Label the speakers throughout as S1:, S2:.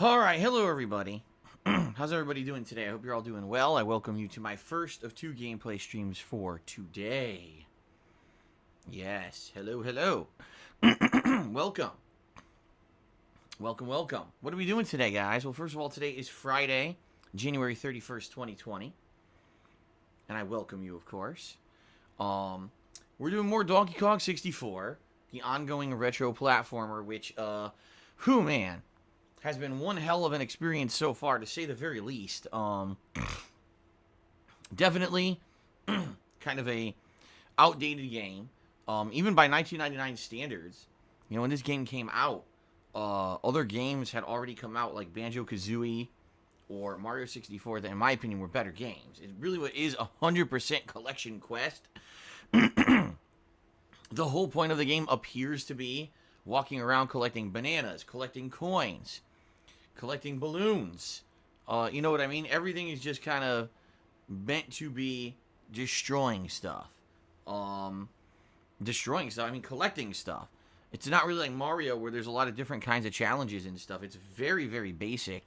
S1: Alright, hello everybody. How's everybody doing today? I hope you're all doing well. I welcome you to my first of two gameplay streams for today. Yes, hello. Welcome. Welcome. What are we doing today, guys? Well, first of all, today is Friday, January 31st, 2020. And I welcome you, of course. We're doing more Donkey Kong 64, the ongoing retro platformer, which, man, has been one hell of an experience so far, to say the very least. Definitely kind of a outdated game. Even by 1999 standards, when this game came out, other games had already come out, like Banjo-Kazooie or Mario 64, that, in my opinion, were better games. It really is 100% collection quest. The whole point of the game appears to be walking around collecting bananas, collecting coins, collecting balloons. You know what I mean? Everything is just kind of meant to be destroying stuff. Collecting stuff. It's not really like Mario, where there's a lot of different kinds of challenges and stuff. It's very, very basic.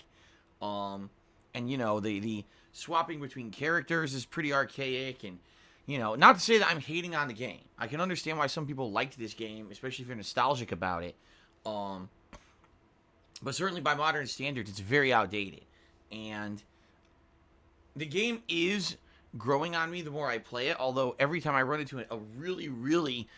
S1: And the swapping between characters is pretty archaic, and not to say that I'm hating on the game. I can understand why some people liked this game, especially if you're nostalgic about it. But certainly by modern standards, it's very outdated. And the game is growing on me the more I play it, although every time I run into a really, really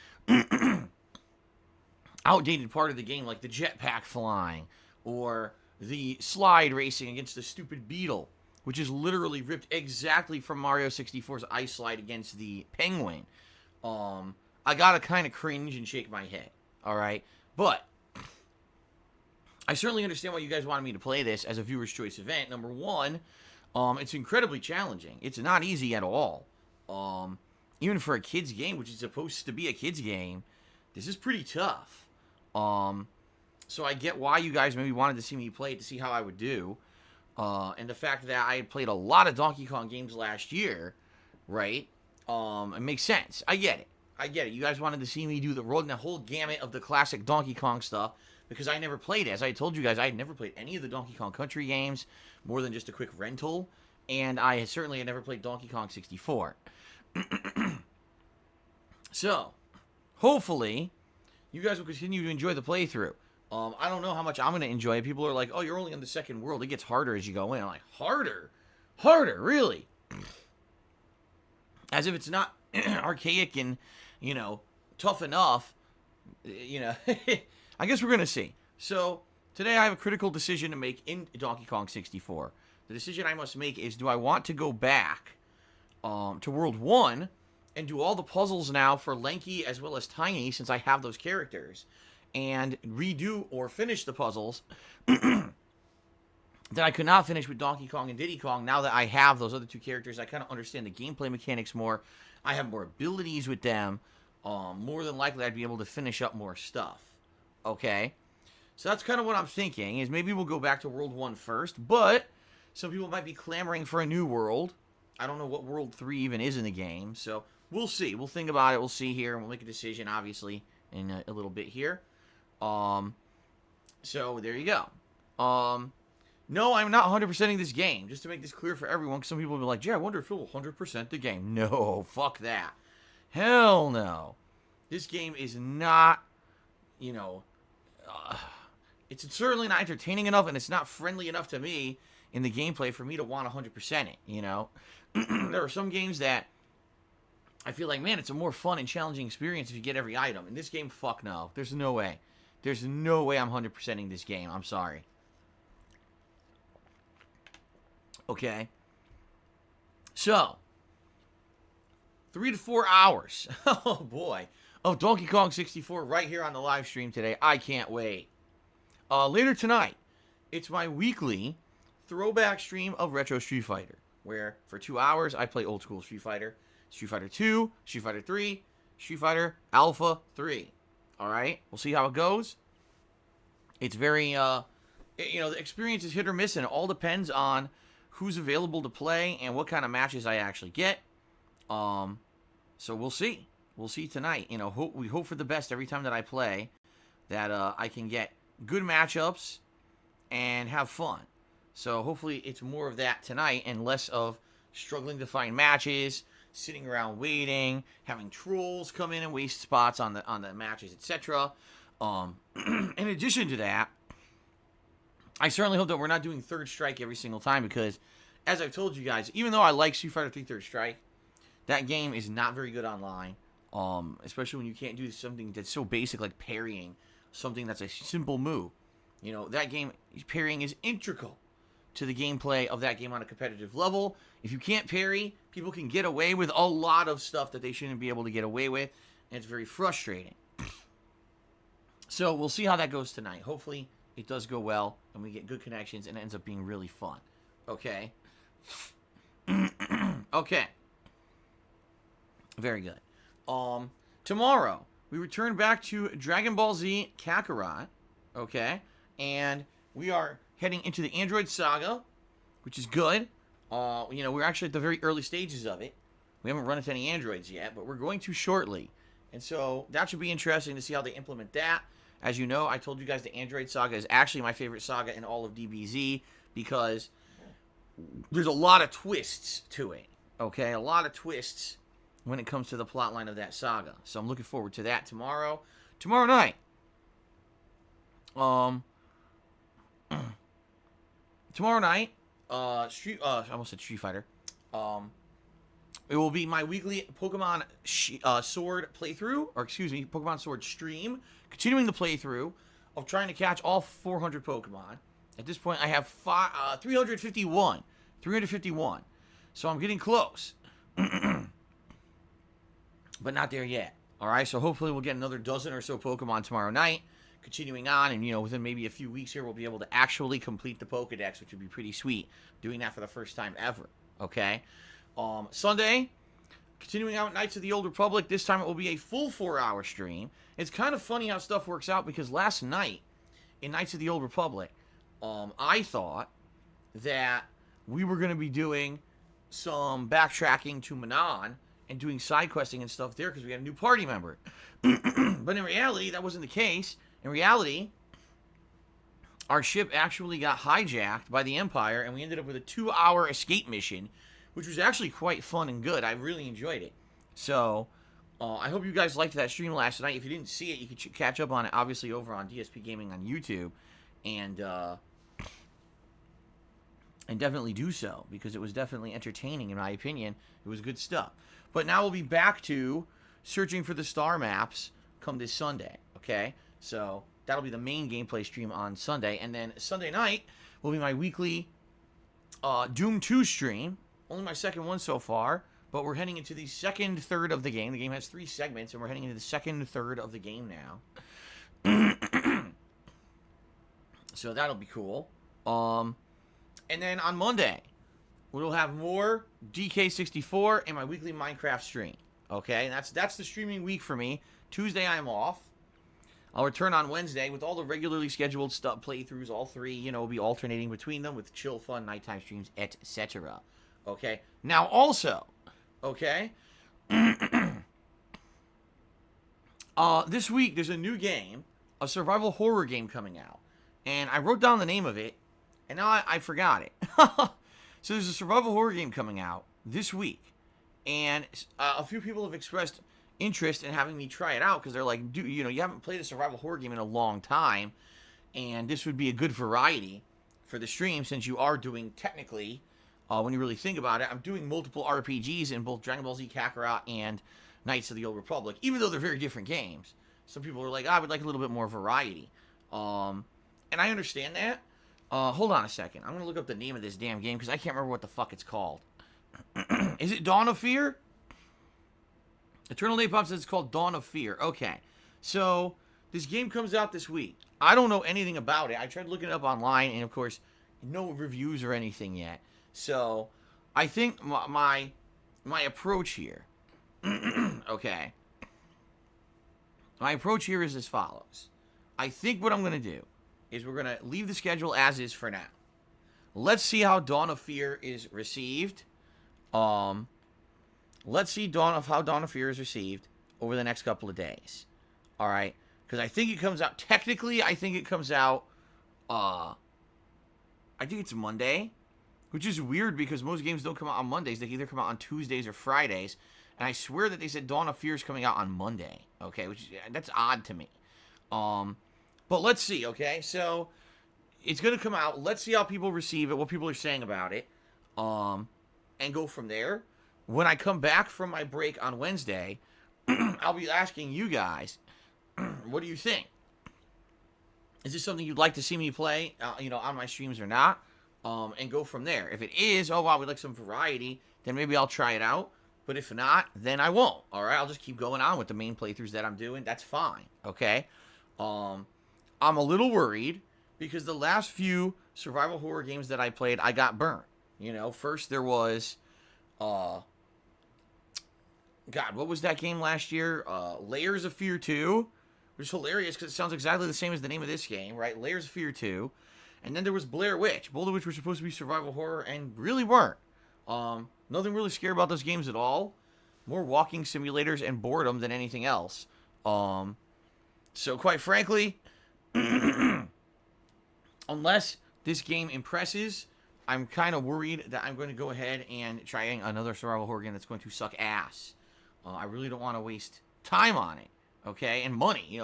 S1: outdated part of the game, like the jetpack flying, or the slide racing against the stupid beetle, which is literally ripped exactly from Mario 64's ice slide against the penguin, I gotta kind of cringe and shake my head, alright? But I certainly understand why you guys wanted me to play this as a viewer's choice event. Number one, it's incredibly challenging. It's not easy at all. Even for a kid's game, which is supposed to be a kid's game, this is pretty tough. So I get why you guys maybe wanted to see me play it to see how I would do. And the fact that I had played a lot of Donkey Kong games last year, right? It makes sense. I get it. You guys wanted to see me do the whole gamut of the classic Donkey Kong stuff, because I never played it. As I told you guys, I had never played any of the Donkey Kong Country games, more than just a quick rental, and I certainly had never played Donkey Kong 64. So, hopefully, you guys will continue to enjoy the playthrough. I don't know how much I'm going to enjoy it. People are like, oh, you're only on the second world. It gets harder as you go in. I'm like, harder? Harder, really? As if it's not archaic and, tough enough. I guess we're going to see. So, today I have a critical decision to make in Donkey Kong 64. The decision I must make is, do I want to go back to World 1 and do all the puzzles now for Lanky as well as Tiny, since I have those characters, and redo or finish the puzzles that I could not finish with Donkey Kong and Diddy Kong. Now that I have those other two characters, I kind of understand the gameplay mechanics more. I have more abilities with them. More than likely, I'd be able to finish up more stuff. Okay? So that's kind of what I'm thinking, is maybe we'll go back to World 1 first, but some people might be clamoring for a new world. I don't know what World 3 even is in the game, so we'll see. We'll think about it. We'll see here, and we'll make a decision, obviously, in a little bit here. So there you go. No, I'm not 100%ing this game, just to make this clear for everyone, because some people will be like, yeah, I wonder if he'll 100% the game. No, fuck that. Hell no. This game is not, it's certainly not entertaining enough, and it's not friendly enough to me in the gameplay for me to want 100% it, There are some games that I feel like, man, it's a more fun and challenging experience if you get every item. In this game, fuck no. There's no way. There's no way I'm 100%ing this game. I'm sorry. Okay. So, 3 to 4 hours. Oh, boy. Of Donkey Kong 64 right here on the live stream today. I can't wait. Later tonight, it's my weekly throwback stream of Retro Street Fighter, where for 2 hours I play old school Street Fighter, Street Fighter 2, Street Fighter 3, Street Fighter Alpha 3. Alright? We'll see how it goes. It's very, the experience is hit or miss, and it all depends on who's available to play and what kind of matches I actually get. So we'll see. We'll see tonight. We hope for the best every time that I play, that I can get good matchups and have fun. So hopefully it's more of that tonight and less of struggling to find matches, sitting around waiting, having trolls come in and waste spots on the matches, etc. In addition to that, I certainly hope that we're not doing Third Strike every single time because, as I've told you guys, even though I like Street Fighter 3 Third Strike, that game is not very good online, especially when you can't do something that's so basic like parrying, something that's a simple move. You know, that game, parrying is integral to the gameplay of that game on a competitive level. If you can't parry, people can get away with a lot of stuff that they shouldn't be able to get away with, and it's very frustrating. So we'll see how that goes tonight. Hopefully it does go well, and we get good connections, and it ends up being really fun. Okay? Okay. Very good. Tomorrow, we return back to Dragon Ball Z Kakarot. Okay? And we are heading into the Android Saga, which is good. You know, we're actually at the very early stages of it. We haven't run into any androids yet, but we're going to shortly. And so that should be interesting to see how they implement that. As you know, I told you guys the Android Saga is actually my favorite saga in all of DBZ because there's a lot of twists to it. Okay, a lot of twists when it comes to the plotline of that saga. So I'm looking forward to that tomorrow. Tomorrow night. Tomorrow night, I almost said Street Fighter. It will be my weekly Pokemon Sword playthrough, or excuse me, Pokemon Sword stream. Continuing the playthrough of trying to catch all 400 Pokemon. At this point, I have 351. 351. So I'm getting close. But not there yet. Alright, so hopefully we'll get another dozen or so Pokemon tomorrow night. Continuing on, and, you know, within maybe a few weeks here, we'll be able to actually complete the Pokedex, which would be pretty sweet. Doing that for the first time ever. Okay? Sunday, continuing out Knights of the Old Republic. This time it will be a full 4-hour stream. It's kind of funny how stuff works out, because last night, in Knights of the Old Republic, I thought that we were going to be doing some backtracking to Manon and doing side questing and stuff there, because we had a new party member. But in reality, that wasn't the case. In reality, our ship actually got hijacked by the Empire, and we ended up with a 2-hour escape mission, which was actually quite fun and good. I really enjoyed it. So, I hope you guys liked that stream last night. If you didn't see it, you can catch up on it, obviously, over on DSPGaming on YouTube. And definitely do so, because it was definitely entertaining, in my opinion. It was good stuff. But now we'll be back to searching for the star maps come this Sunday, okay? So, that'll be the main gameplay stream on Sunday. And then Sunday night will be my weekly Doom 2 stream. Only my second one so far, but we're heading into the second third of the game. The game has 3 segments, and we're heading into the second third of the game now. So that'll be cool. And then on Monday, we'll have more DK64 and my weekly Minecraft stream. Okay, and that's the streaming week for me. Tuesday I'm off. I'll return on Wednesday with all the regularly scheduled stuff, playthroughs, all 3, you know, will be alternating between them with chill, fun, nighttime streams, etc. Okay, now also, okay, this week there's a new game, a survival horror game coming out, and I wrote down the name of it, and now I forgot it. So there's a survival horror game coming out this week, and a few people have expressed interest in having me try it out, because they're like, dude, you know, you haven't played a survival horror game in a long time, and this would be a good variety for the stream, since you are doing, technically, when you really think about it, I'm doing multiple RPGs in both Dragon Ball Z Kakarot and Knights of the Old Republic, even though they're very different games. Some people are like, I would like a little bit more variety. And I understand that. Hold on a second. I'm going to look up the name of this damn game, because I can't remember what the fuck it's called. Is it Dawn of Fear? Eternal Day Pop says it's called Dawn of Fear. Okay. So, this game comes out this week. I don't know anything about it. I tried looking it up online, and of course, no reviews or anything yet. So, I think my approach here, okay, my approach here is as follows. I think what I'm going to do is we're going to leave the schedule as is for now. Let's see how Dawn of Fear is received. Let's see how Dawn of Fear is received over the next couple of days. All right, because I think it comes out, technically, I think it comes out I think it's Monday, which is weird because most games don't come out on Mondays. They either come out on Tuesdays or Fridays. And I swear that they said Dawn of Fear is coming out on Monday. Okay, that's odd to me. But let's see. Okay, so it's gonna come out. Let's see how people receive it, what people are saying about it, and go from there. When I come back from my break on Wednesday, I'll be asking you guys, what do you think? Is this something you'd like to see me play, on my streams or not? And go from there. If it is, oh wow, we like some variety, then maybe I'll try it out. But if not, then I won't. All right, I'll just keep going on with the main playthroughs that I'm doing. That's fine. Okay. I'm a little worried because the last few survival horror games that I played, I got burnt. First there was, God, what was that game last year? Layers of Fear 2, which is hilarious because it sounds exactly the same as the name of this game, right? Layers of Fear 2. And then there was Blair Witch. Both of which were supposed to be survival horror and really weren't. Nothing really scary about those games at all. More walking simulators and boredom than anything else. So quite frankly, unless this game impresses, I'm kind of worried that I'm going to go ahead and try another survival horror game that's going to suck ass. I really don't want to waste time on it, okay? And money,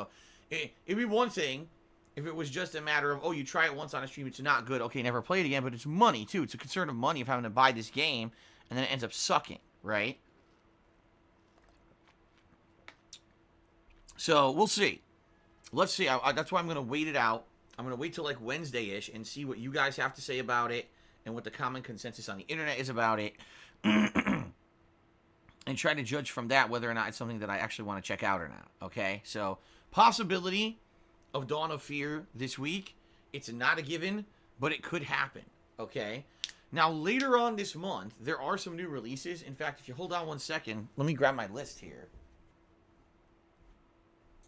S1: it'd be one thing if it was just a matter of, oh, you try it once on a stream, it's not good, okay, never play it again, but it's money, too. It's a concern of money of having to buy this game, and then it ends up sucking, right? So, we'll see. Let's see. That's why I'm going to wait it out. I'm going to wait till, like, Wednesday-ish and see what you guys have to say about it and what the common consensus on the internet is about it. And try to judge from that whether or not it's something that I actually want to check out or not, okay? So, possibility of Dawn of Fear this week. It's not a given, but it could happen, okay? Now, later on this month, there are some new releases. In fact, if you hold on one second, let me grab my list here.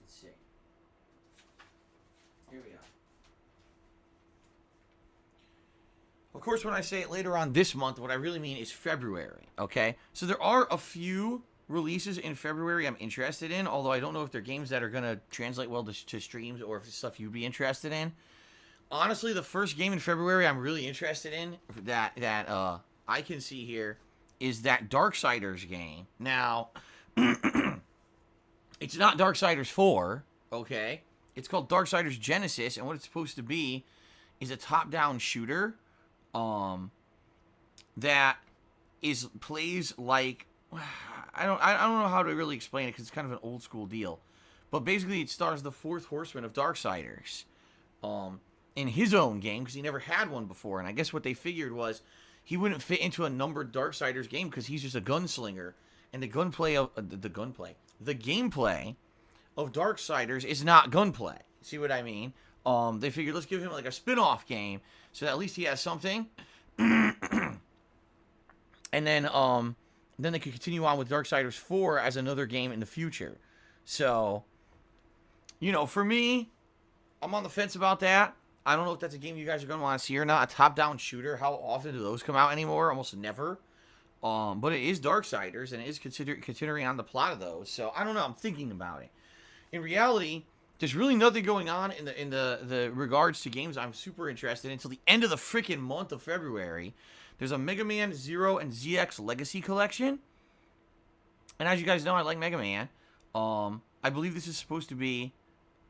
S1: Let's see. Here we go. Of course, when I say it later on this month, what I really mean is February, okay? So there are a few releases in February I'm interested in, although I don't know if they're games that are going to translate well to streams or if it's stuff you'd be interested in. Honestly, the first game in February I'm really interested in that I can see here is that Darksiders game. Now, it's not Darksiders 4, okay? It's called Darksiders Genesis, and what it's supposed to be is a top-down shooter that plays like, I don't know how to really explain it because it's kind of an old school deal, but basically it stars the fourth horseman of Darksiders in his own game because he never had one before, and I guess what they figured was he wouldn't fit into a numbered Darksiders game because he's just a gunslinger, and the gameplay of Darksiders is not gunplay. See what I mean? They figured let's give him like a spin-off game so that at least he has something. And then they could continue on with Darksiders 4 as another game in the future. So, for me, I'm on the fence about that. I don't know if that's a game you guys are going to want to see or not. A top-down shooter, how often do those come out anymore? Almost never. But it is Darksiders, and it is considering on the plot of those. So, I don't know. I'm thinking about it. In reality, there's really nothing going on in the regards to games I'm super interested in until the end of the freaking month of February. There's a Mega Man Zero and ZX Legacy Collection. And as you guys know, I like Mega Man. I believe this is supposed to be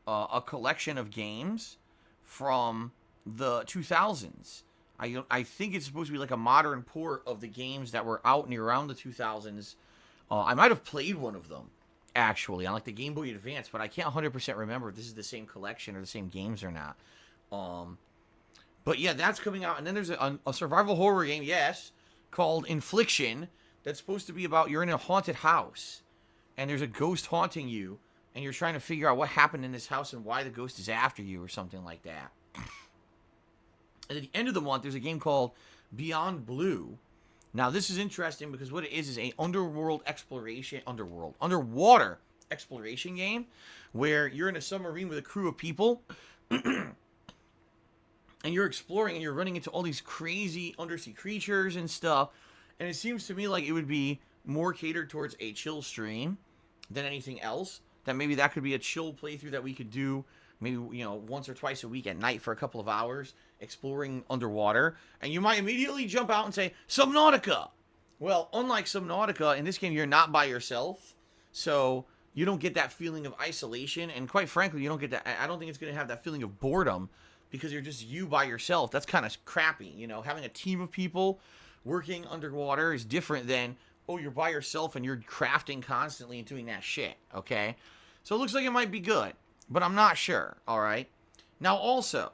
S1: a collection of games from the 2000s. I think it's supposed to be like a modern port of the games that were out near around the 2000s. I might have played one of them, actually, on like the Game Boy Advance, but I can't 100% remember if this is the same collection or the same games or not. But yeah, that's coming out. And then there's a survival horror game, yes, called Infliction. That's supposed to be about you're in a haunted house, and there's a ghost haunting you, and you're trying to figure out what happened in this house and why the ghost is after you or something like that. And at the end of the month, there's a game called Beyond Blue. Now, this is interesting because what it is a underwater exploration game where you're in a submarine with a crew of people and you're exploring and you're running into all these crazy undersea creatures and stuff. And it seems to me like it would be more catered towards a chill stream than anything else. That maybe that could be a chill playthrough that we could do maybe, once or twice a week at night for a couple of hours exploring underwater, and you might immediately jump out and say, Subnautica! Well, unlike Subnautica, in this game, you're not by yourself, so you don't get that feeling of isolation, and quite frankly, you don't get that, I don't think it's going to have that feeling of boredom, because you're just you by yourself. That's kind of crappy, you know? Having a team of people working underwater is different than, oh, you're by yourself and you're crafting constantly and doing that shit, okay? So it looks like it might be good, but I'm not sure, all right? Now, also,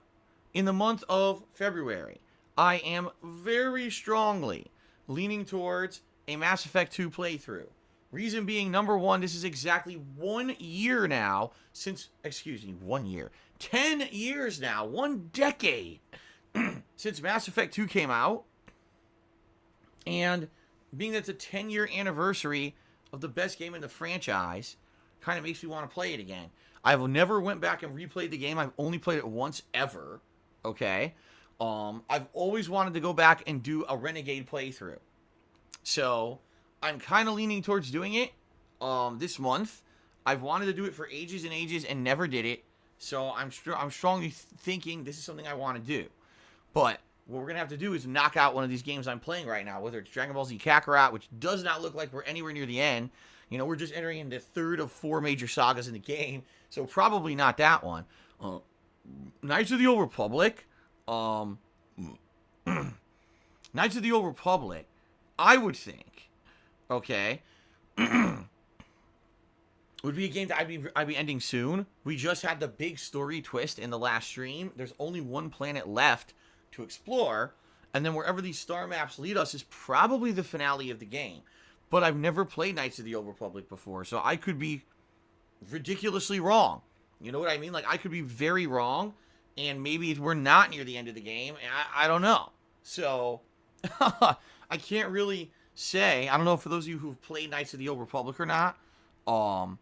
S1: in the month of February, I am very strongly leaning towards a Mass Effect 2 playthrough. Reason being, number one, this is exactly 1 year now since, 10 years now, 1 decade since Mass Effect 2 came out. And being that it's a 10-year anniversary of the best game in the franchise, kind of makes me want to play it again. I've never went back and replayed the game. I've only played it once ever, okay? I've always wanted to go back and do a Renegade playthrough. So I'm kind of leaning towards doing it this month. I've wanted to do it for ages and ages and never did it. So I'm strongly thinking this is something I want to do. But what we're going to have to do is knock out one of these games I'm playing right now, whether it's Dragon Ball Z Kakarot, which does not look like we're anywhere near the end. You know, we're just entering into the third of 4 major sagas in the game, so probably not that one. Knights of the Old Republic. Knights of the Old Republic, I would think, okay, would be a game that I'd be ending soon. We just had the big story twist in the last stream. There's only 1 planet left to explore, and then wherever these star maps lead us is probably the finale of the game. But I've never played Knights of the Old Republic before, so I could be ridiculously wrong. You know what I mean? Like, I could be very wrong, and maybe we're not near the end of the game. I don't know. So, I can't really say. I don't know for those of you who've played Knights of the Old Republic or not, you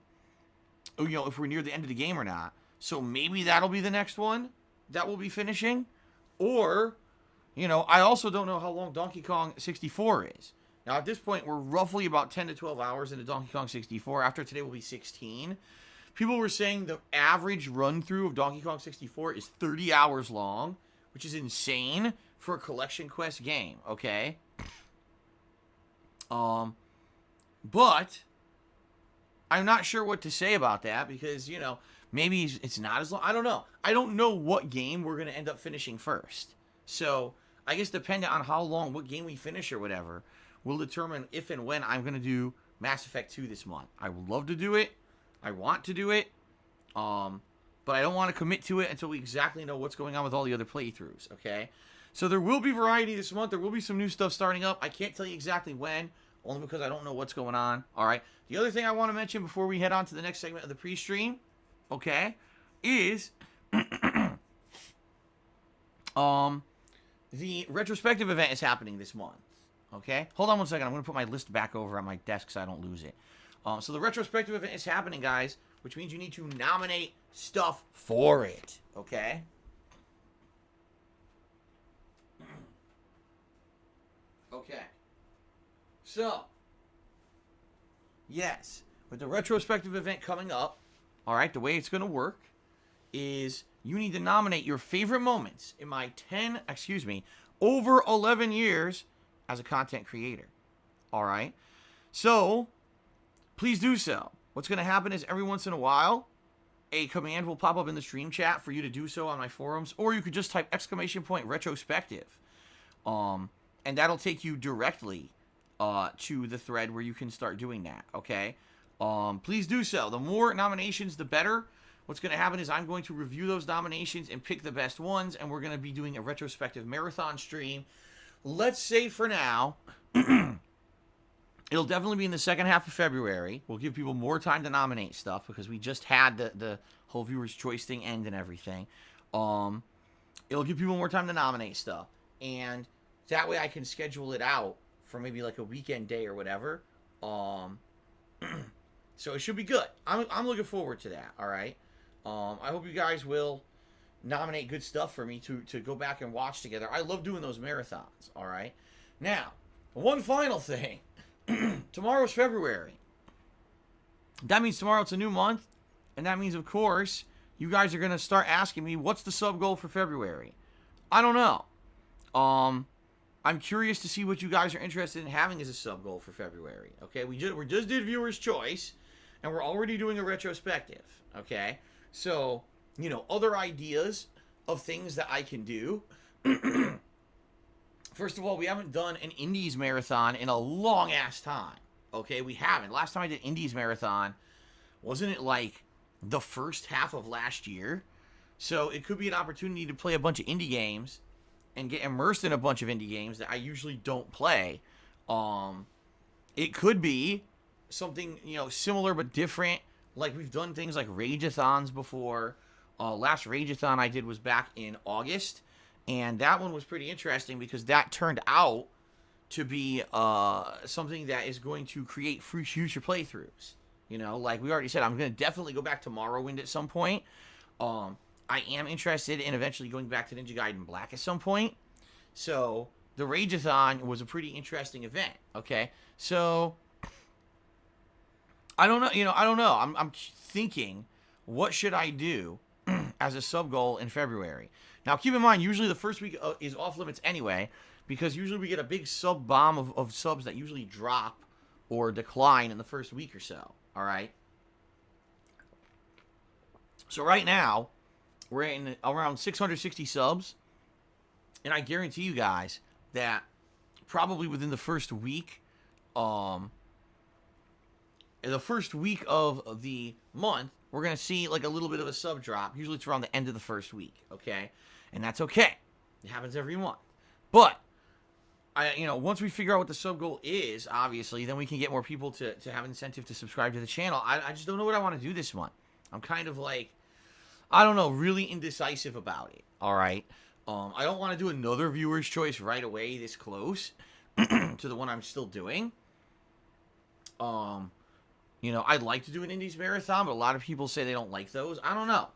S1: know, if we're near the end of the game or not. So maybe that'll be the next one that we'll be finishing. Or, you know, I also don't know how long Donkey Kong 64 is. Now, at this point, we're roughly about 10 to 12 hours into Donkey Kong 64. After today will be 16. People were saying the average run-through of Donkey Kong 64 is 30 hours long, which is insane for a Collection Quest game, okay? But I'm not sure what to say about that because, you know, maybe it's not as long. I don't know. I don't know what game we're going to end up finishing first. So, I guess depending on how long, what game we finish or whatever, will determine if and when I'm going to do Mass Effect 2 this month. I would love to do it. I want to do it. But I don't want to commit to it until we exactly know what's going on with all the other playthroughs, okay? So there will be variety this month. There will be some new stuff starting up. I can't tell you exactly when, only because I don't know what's going on, all right? The other thing I want to mention before we head on to the next segment of the pre-stream, okay, is the Retrospective event is happening this month, okay? Hold on one second. I'm going to put my list back over on my desk so I don't lose it. So the Retrospective event is happening, guys, which means you need to nominate stuff for it, okay? Okay. So, yes, with the Retrospective event coming up, all right, the way it's going to work is you need to nominate your favorite moments in my over 11 years as a content creator, all right? So, please do so. What's going to happen is every once in a while, a command will pop up in the stream chat for you to do so on my forums, or you could just type !retrospective, and that'll take you directly to the thread where you can start doing that, okay? Please do so. The more nominations, the better. What's going to happen is I'm going to review those nominations and pick the best ones, and we're going to be doing a retrospective marathon stream. Let's say for now, it'll definitely be in the second half of February. We'll give people more time to nominate stuff because we just had the whole viewer's choice thing end and everything. It'll give people more time to nominate stuff, and that way I can schedule it out for maybe like a weekend day or whatever. So it should be good. I'm looking forward to that, all right? I hope you guys will nominate good stuff for me to go back and watch together. I love doing those marathons, all right? Now, one final thing. Tomorrow's February. That means tomorrow it's a new month, and that means, of course, you guys are going to start asking me, what's the sub goal for February? I don't know. I'm curious to see what you guys are interested in having as a sub goal for February. Okay, we just did viewer's choice, and we're already doing a retrospective. Okay, so other ideas of things that I can do. First of all, we haven't done an Indies marathon in a long ass time. Okay, we haven't. Last time I did Indies marathon, wasn't it like the first half of last year? So it could be an opportunity to play a bunch of indie games and get immersed in a bunch of indie games that I usually don't play. It could be something, similar but different. Like we've done things like Rageathons before. Last Rageathon I did was back in August. And that one was pretty interesting because that turned out to be something that is going to create future playthroughs. Like we already said, I'm going to definitely go back to Morrowind at some point. I am interested in eventually going back to Ninja Gaiden Black at some point. So the Rageathon was a pretty interesting event. Okay, so I don't know. I don't know. I'm thinking, what should I do as a sub goal in February? Now, keep in mind, usually the first week is off limits anyway, because usually we get a big sub bomb of subs that usually drop or decline in the first week or so. All right. So right now, we're in around 660 subs, and I guarantee you guys that probably within the first week, of the month, we're going to see like a little bit of a sub drop. Usually it's around the end of the first week, okay? And that's okay. It happens every month. But, once we figure out what the sub goal is, obviously, then we can get more people to have incentive to subscribe to the channel. I just don't know what I want to do this month. I'm kind of like, I don't know, really indecisive about it, all right? I don't want to do another viewer's choice right away this close to the one I'm still doing. I'd like to do an Indies marathon, but a lot of people say they don't like those. I don't know.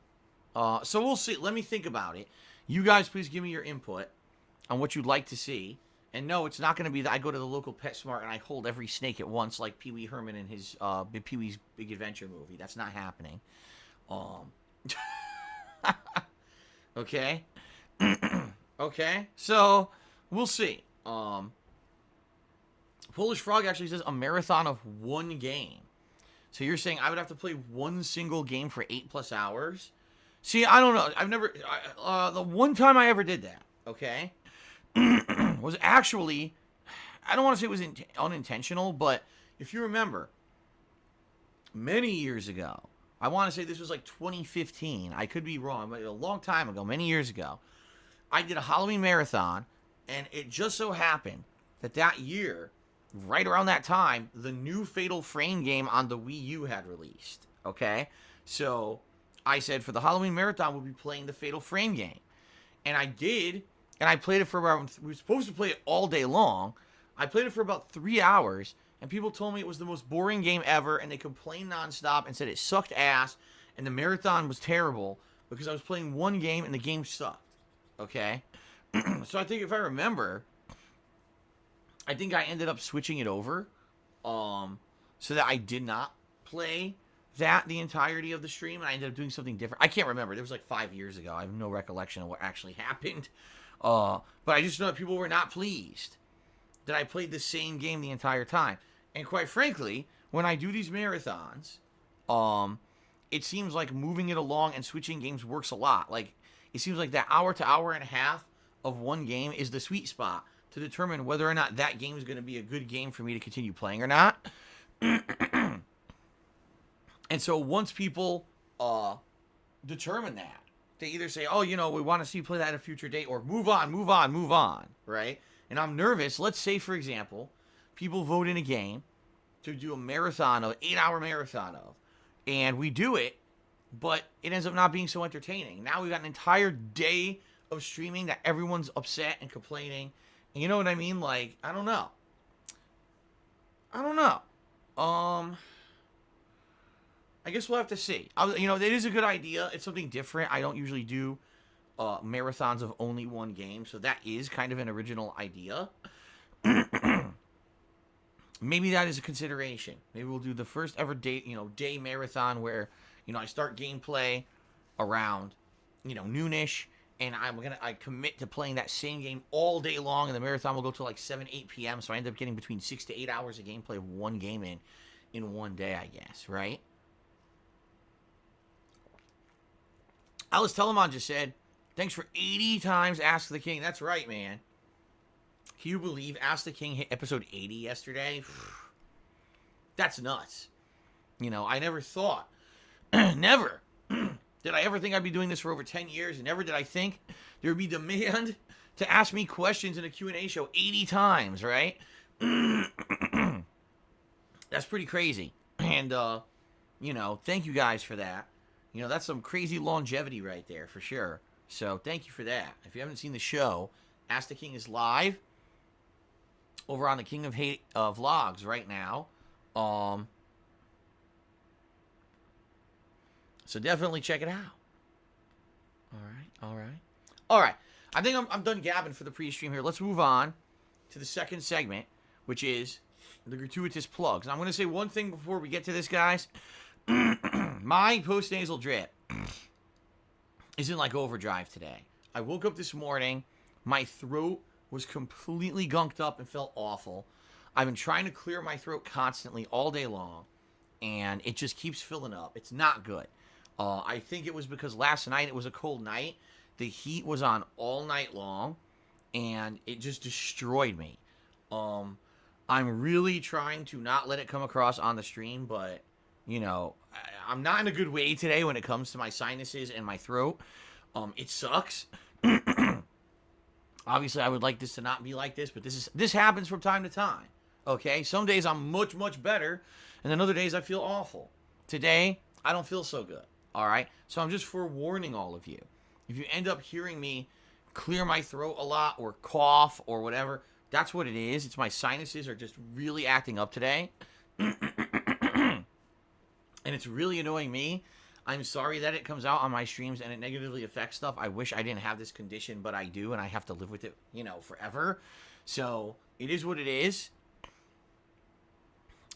S1: So we'll see. Let me think about it. You guys please give me your input on what you'd like to see. And no, it's not going to be that I go to the local PetSmart and I hold every snake at once like Pee Wee Herman in his Pee-wee's Big Adventure movie. That's not happening. Okay. Okay. So we'll see. Polish Frog actually says a marathon of one game. So you're saying I would have to play one single game for 8+ hours? See, I don't know. I've never... the one time I ever did that, okay, was actually... I don't want to say it was unintentional, but if you remember, many years ago, I want to say this was like 2015. I could be wrong, but a long time ago, many years ago, I did a Halloween marathon, and it just so happened that year, right around that time, the new Fatal Frame game on the Wii U had released, okay? So I said for the Halloween marathon, we'll be playing the Fatal Frame game. And I did, and I played it for around, we were supposed to play it all day long. I played it for about 3 hours, and people told me it was the most boring game ever, and they complained nonstop and said it sucked ass, and the marathon was terrible because I was playing one game and the game sucked, okay? So I think if I remember, I think I ended up switching it over so that I did not play that the entirety of the stream, and I ended up doing something different. I can't remember. It was like 5 years ago. I have no recollection of what actually happened. But I just know that people were not pleased that I played the same game the entire time. And quite frankly, when I do these marathons, it seems like moving it along and switching games works a lot. Like, it seems like that hour to hour and a half of one game is the sweet spot to determine whether or not that game is going to be a good game for me to continue playing or not. And so once people determine that, they either say, oh, we want to see you play that at a future date, or move on, right? And I'm nervous. Let's say, for example, people vote in a game to do a marathon, an 8-hour marathon of, and we do it, but it ends up not being so entertaining. Now we've got an entire day of streaming that everyone's upset and complaining. And you know what I mean? Like, I don't know. I guess we'll have to see. It is a good idea. It's something different. I don't usually do marathons of only one game, so that is kind of an original idea. Maybe that is a consideration. Maybe we'll do the first ever day marathon where, I start gameplay around, noonish, and I commit to playing that same game all day long, and the marathon will go till like 7, 8 p.m. So I end up getting between 6 to 8 hours of gameplay of one game in one day, I guess, right? Alice Telemon just said, thanks for 80 times Ask the King. That's right, man. Can you believe Ask the King hit episode 80 yesterday? That's nuts. You know, I never thought, never did I ever think I'd be doing this for over 10 years, and never did I think there would be demand to ask me questions in a Q&A show 80 times, right? That's pretty crazy. And, you know, thank you guys for that. You know, that's some crazy longevity right there, for sure. So, thank you for that. If you haven't seen the show, Ask the King is live over on the King of Hate vlogs right now. So definitely check it out. All right. I think I'm done gabbing for the pre-stream here. Let's move on to the second segment, which is the gratuitous plugs. And I'm going to say one thing before we get to this, guys. My post-nasal drip is in like overdrive today. I woke up this morning. My throat was completely gunked up and felt awful. I've been trying to clear my throat constantly all day long, and it just keeps filling up. It's not good. I think it was because last night it was a cold night. The heat was on all night long, and it just destroyed me. I'm really trying to not let it come across on the stream, but, you know, I'm not in a good way today when it comes to my sinuses and my throat. It sucks. Obviously, I would like this to not be like this, but this happens from time to time. Okay? Some days I'm much, much better, and then other days I feel awful. Today, I don't feel so good. All right? So I'm just forewarning all of you. If you end up hearing me clear my throat a lot or cough or whatever, that's what it is. It's my sinuses are just really acting up today. And it's really annoying me. I'm sorry that it comes out on my streams and it negatively affects stuff. I wish I didn't have this condition, but I do, and I have to live with it, you know, forever. So it is what it is.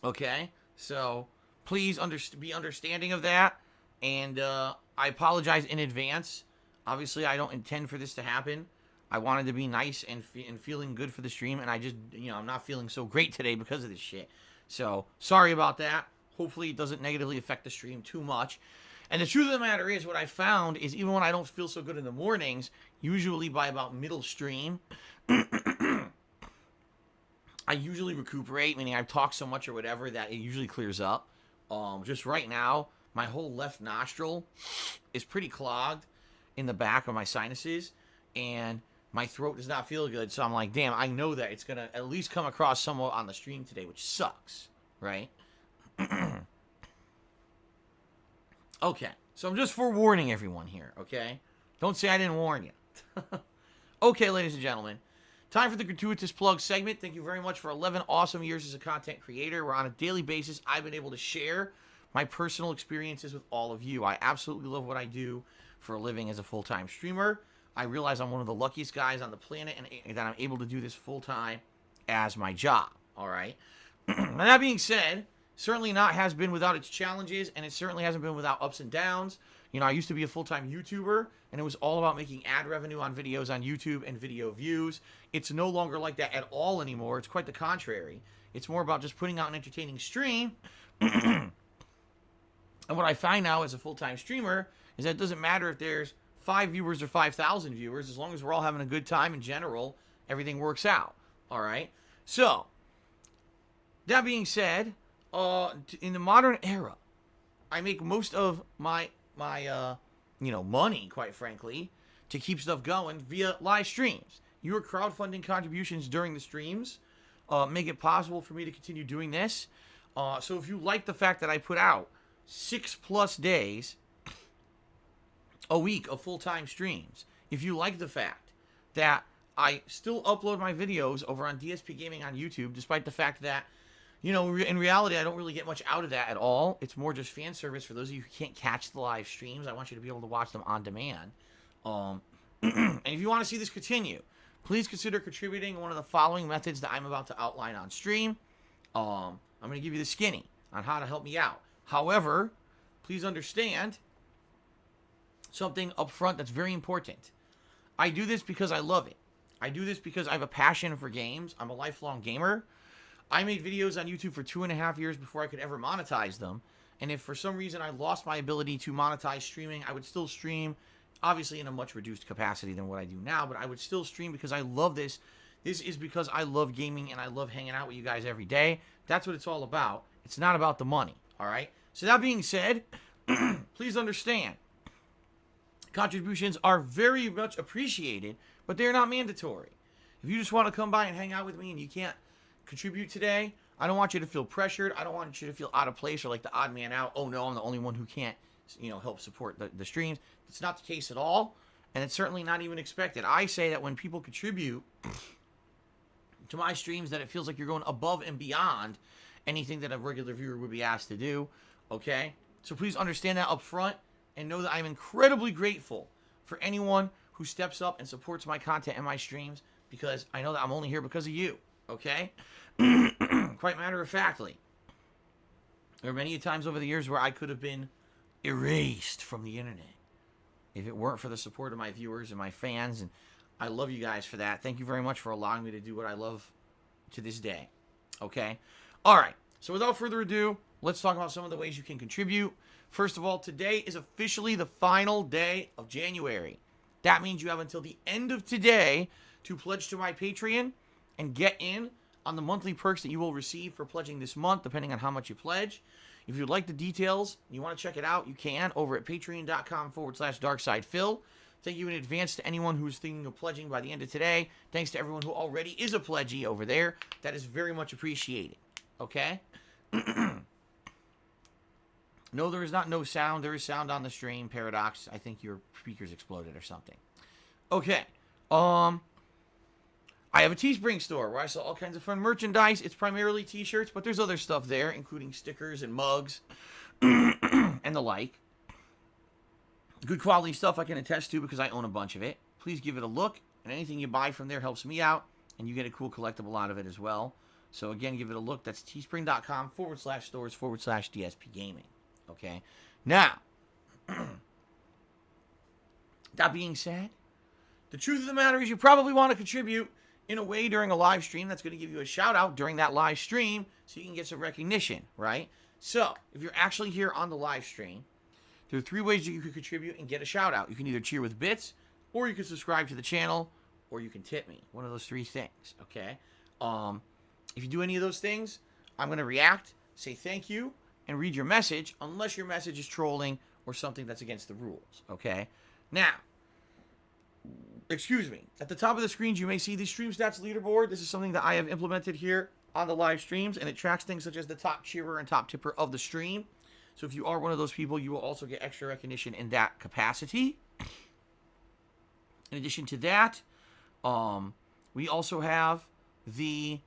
S1: Okay? So please be understanding of that. And I apologize in advance. Obviously, I don't intend for this to happen. I wanted to be nice and feeling good for the stream, and I just, you know, I'm not feeling so great today because of this shit. So, sorry about that. Hopefully, it doesn't negatively affect the stream too much. And the truth of the matter is, what I found is even when I don't feel so good in the mornings, usually by about middle stream, I usually recuperate, meaning I've talked so much or whatever that it usually clears up. Just right now, my whole left nostril is pretty clogged in the back of my sinuses, and my throat does not feel good. So I'm like, damn, I know that it's going to at least come across somewhat on the stream today, which sucks, right? Okay, so I'm just forewarning everyone here, okay? Don't say I didn't warn you. Okay, ladies and gentlemen, time for the gratuitous plug segment. Thank you very much for 11 awesome years as a content creator, where on a daily basis I've been able to share my personal experiences with all of you. I absolutely love what I do for a living as a full-time streamer. I realize I'm one of the luckiest guys on the planet and that I'm able to do this full-time as my job, all right? Now, that being said, certainly not has been without its challenges, and it certainly hasn't been without ups and downs. You know, I used to be a full-time YouTuber, and it was all about making ad revenue on videos on YouTube and video views. It's no longer like that at all anymore. It's quite the contrary. It's more about just putting out an entertaining stream. And what I find now as a full-time streamer is that it doesn't matter if there's 5 viewers or 5,000 viewers. As long as we're all having a good time in general, everything works out. All right? So, that being said, in the modern era, I make most of my money, quite frankly, to keep stuff going via live streams. Your crowdfunding contributions during the streams make it possible for me to continue doing this. So if you like the fact that I put out 6+ days a week of full-time streams, if you like the fact that I still upload my videos over on DSPGaming on YouTube, despite the fact that, you know, in reality, I don't really get much out of that at all. It's more just fan service for those of you who can't catch the live streams. I want you to be able to watch them on demand. And if you want to see this continue, please consider contributing in one of the following methods that I'm about to outline on stream. I'm going to give you the skinny on how to help me out. However, please understand something up front that's very important. I do this because I love it. I do this because I have a passion for games. I'm a lifelong gamer. I made videos on YouTube for 2.5 years before I could ever monetize them. And if for some reason I lost my ability to monetize streaming, I would still stream, obviously in a much reduced capacity than what I do now, but I would still stream because I love this. This is because I love gaming and I love hanging out with you guys every day. That's what it's all about. It's not about the money, all right? So that being said, please understand, contributions are very much appreciated, but they're not mandatory. If you just want to come by and hang out with me and you can't contribute today, I don't want you to feel pressured. I don't want you to feel out of place or like the odd man out. Oh no, I'm the only one who can't, help support the streams. It's not the case at all, and it's certainly not even expected. I say that when people contribute to my streams, that it feels like you're going above and beyond anything that a regular viewer would be asked to do, okay? So please understand that up front and know that I'm incredibly grateful for anyone who steps up and supports my content and my streams, because I know that I'm only here because of you, okay? Quite matter-of-factly, there are many times over the years where I could have been erased from the internet if it weren't for the support of my viewers and my fans, and I love you guys for that. Thank you very much for allowing me to do what I love to this day, okay? All right, so without further ado, let's talk about some of the ways you can contribute. First of all, today is officially the final day of January. That means you have until the end of today to pledge to my Patreon and get in on the monthly perks that you will receive for pledging this month, depending on how much you pledge. If you'd like the details and you want to check it out, you can over at patreon.com/darksidephil. Thank you in advance to anyone who's thinking of pledging by the end of today. Thanks to everyone who already is a pledgee over there. That is very much appreciated. Okay? No, there is not no sound. There is sound on the stream. Paradox. I think your speakers exploded or something. Okay. I have a Teespring store where I sell all kinds of fun merchandise. It's primarily t-shirts, but there's other stuff there, including stickers and mugs and the like. Good quality stuff I can attest to because I own a bunch of it. Please give it a look, and anything you buy from there helps me out, and you get a cool collectible out of it as well. So again, give it a look. That's teespring.com/stores/DSPGaming. Okay? Now, that being said, the truth of the matter is you probably want to contribute in a way during a live stream that's going to give you a shout out during that live stream so you can get some recognition, right? So, if you're actually here on the live stream, there are 3 ways that you can contribute and get a shout out. You can either cheer with bits, or you can subscribe to the channel, or you can tip me. One of those 3 things, okay? If you do any of those things, I'm going to react, say thank you, and read your message, unless your message is trolling or something that's against the rules, okay? Now, excuse me, at the top of the screens you may see the stream stats leaderboard. This is something that I have implemented here on the live streams, and it tracks things such as the top cheerer and top tipper of the stream. So if you are one of those people, you will also get extra recognition in that capacity. In addition to that, we also have the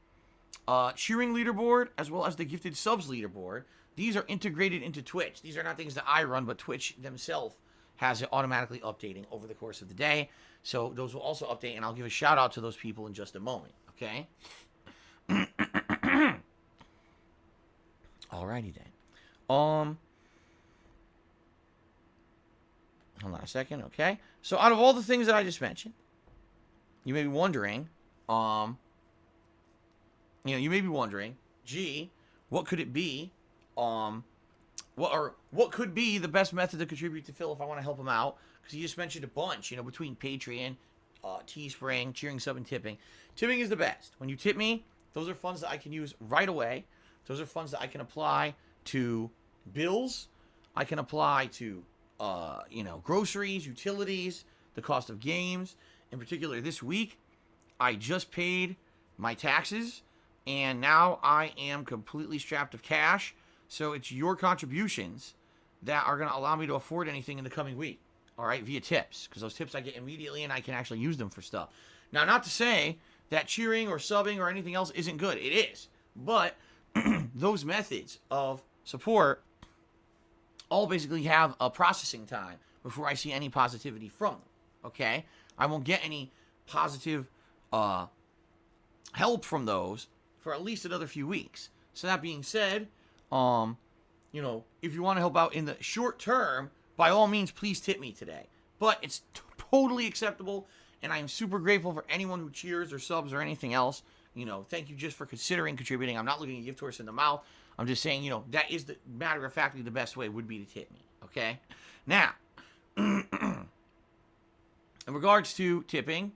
S1: cheering leaderboard as well as the gifted subs leaderboard. These are integrated into Twitch. These are not things that I run, but Twitch themselves has it automatically updating over the course of the day. So those will also update, and I'll give a shout out to those people in just a moment, okay? Alrighty then. Hold on a second, okay? So out of all the things that I just mentioned, you may be wondering, gee, what could it be? What could be the best method to contribute to Phil if I want to help him out? Because you just mentioned a bunch, between Patreon, Teespring, cheering, sub, and tipping. Tipping is the best. When you tip me, those are funds that I can use right away. Those are funds that I can apply to bills. I can apply to, groceries, utilities, the cost of games. In particular, this week, I just paid my taxes, and now I am completely strapped of cash. So it's your contributions that are going to allow me to afford anything in the coming week, all right, via tips, because those tips I get immediately, and I can actually use them for stuff. Now, not to say that cheering or subbing or anything else isn't good. It is. But those methods of support all basically have a processing time before I see any positivity from them, okay? I won't get any positive help from those for at least another few weeks. So that being said, if you want to help out in the short term, by all means, please tip me today. But it's totally acceptable And I'm super grateful for anyone who cheers or subs or anything else. You know, thank you just for considering contributing. I'm not looking a gift horse in the mouth. I'm just saying, you know, that is the matter of factly the best way would be to tip me. Okay? Now, in regards to tipping,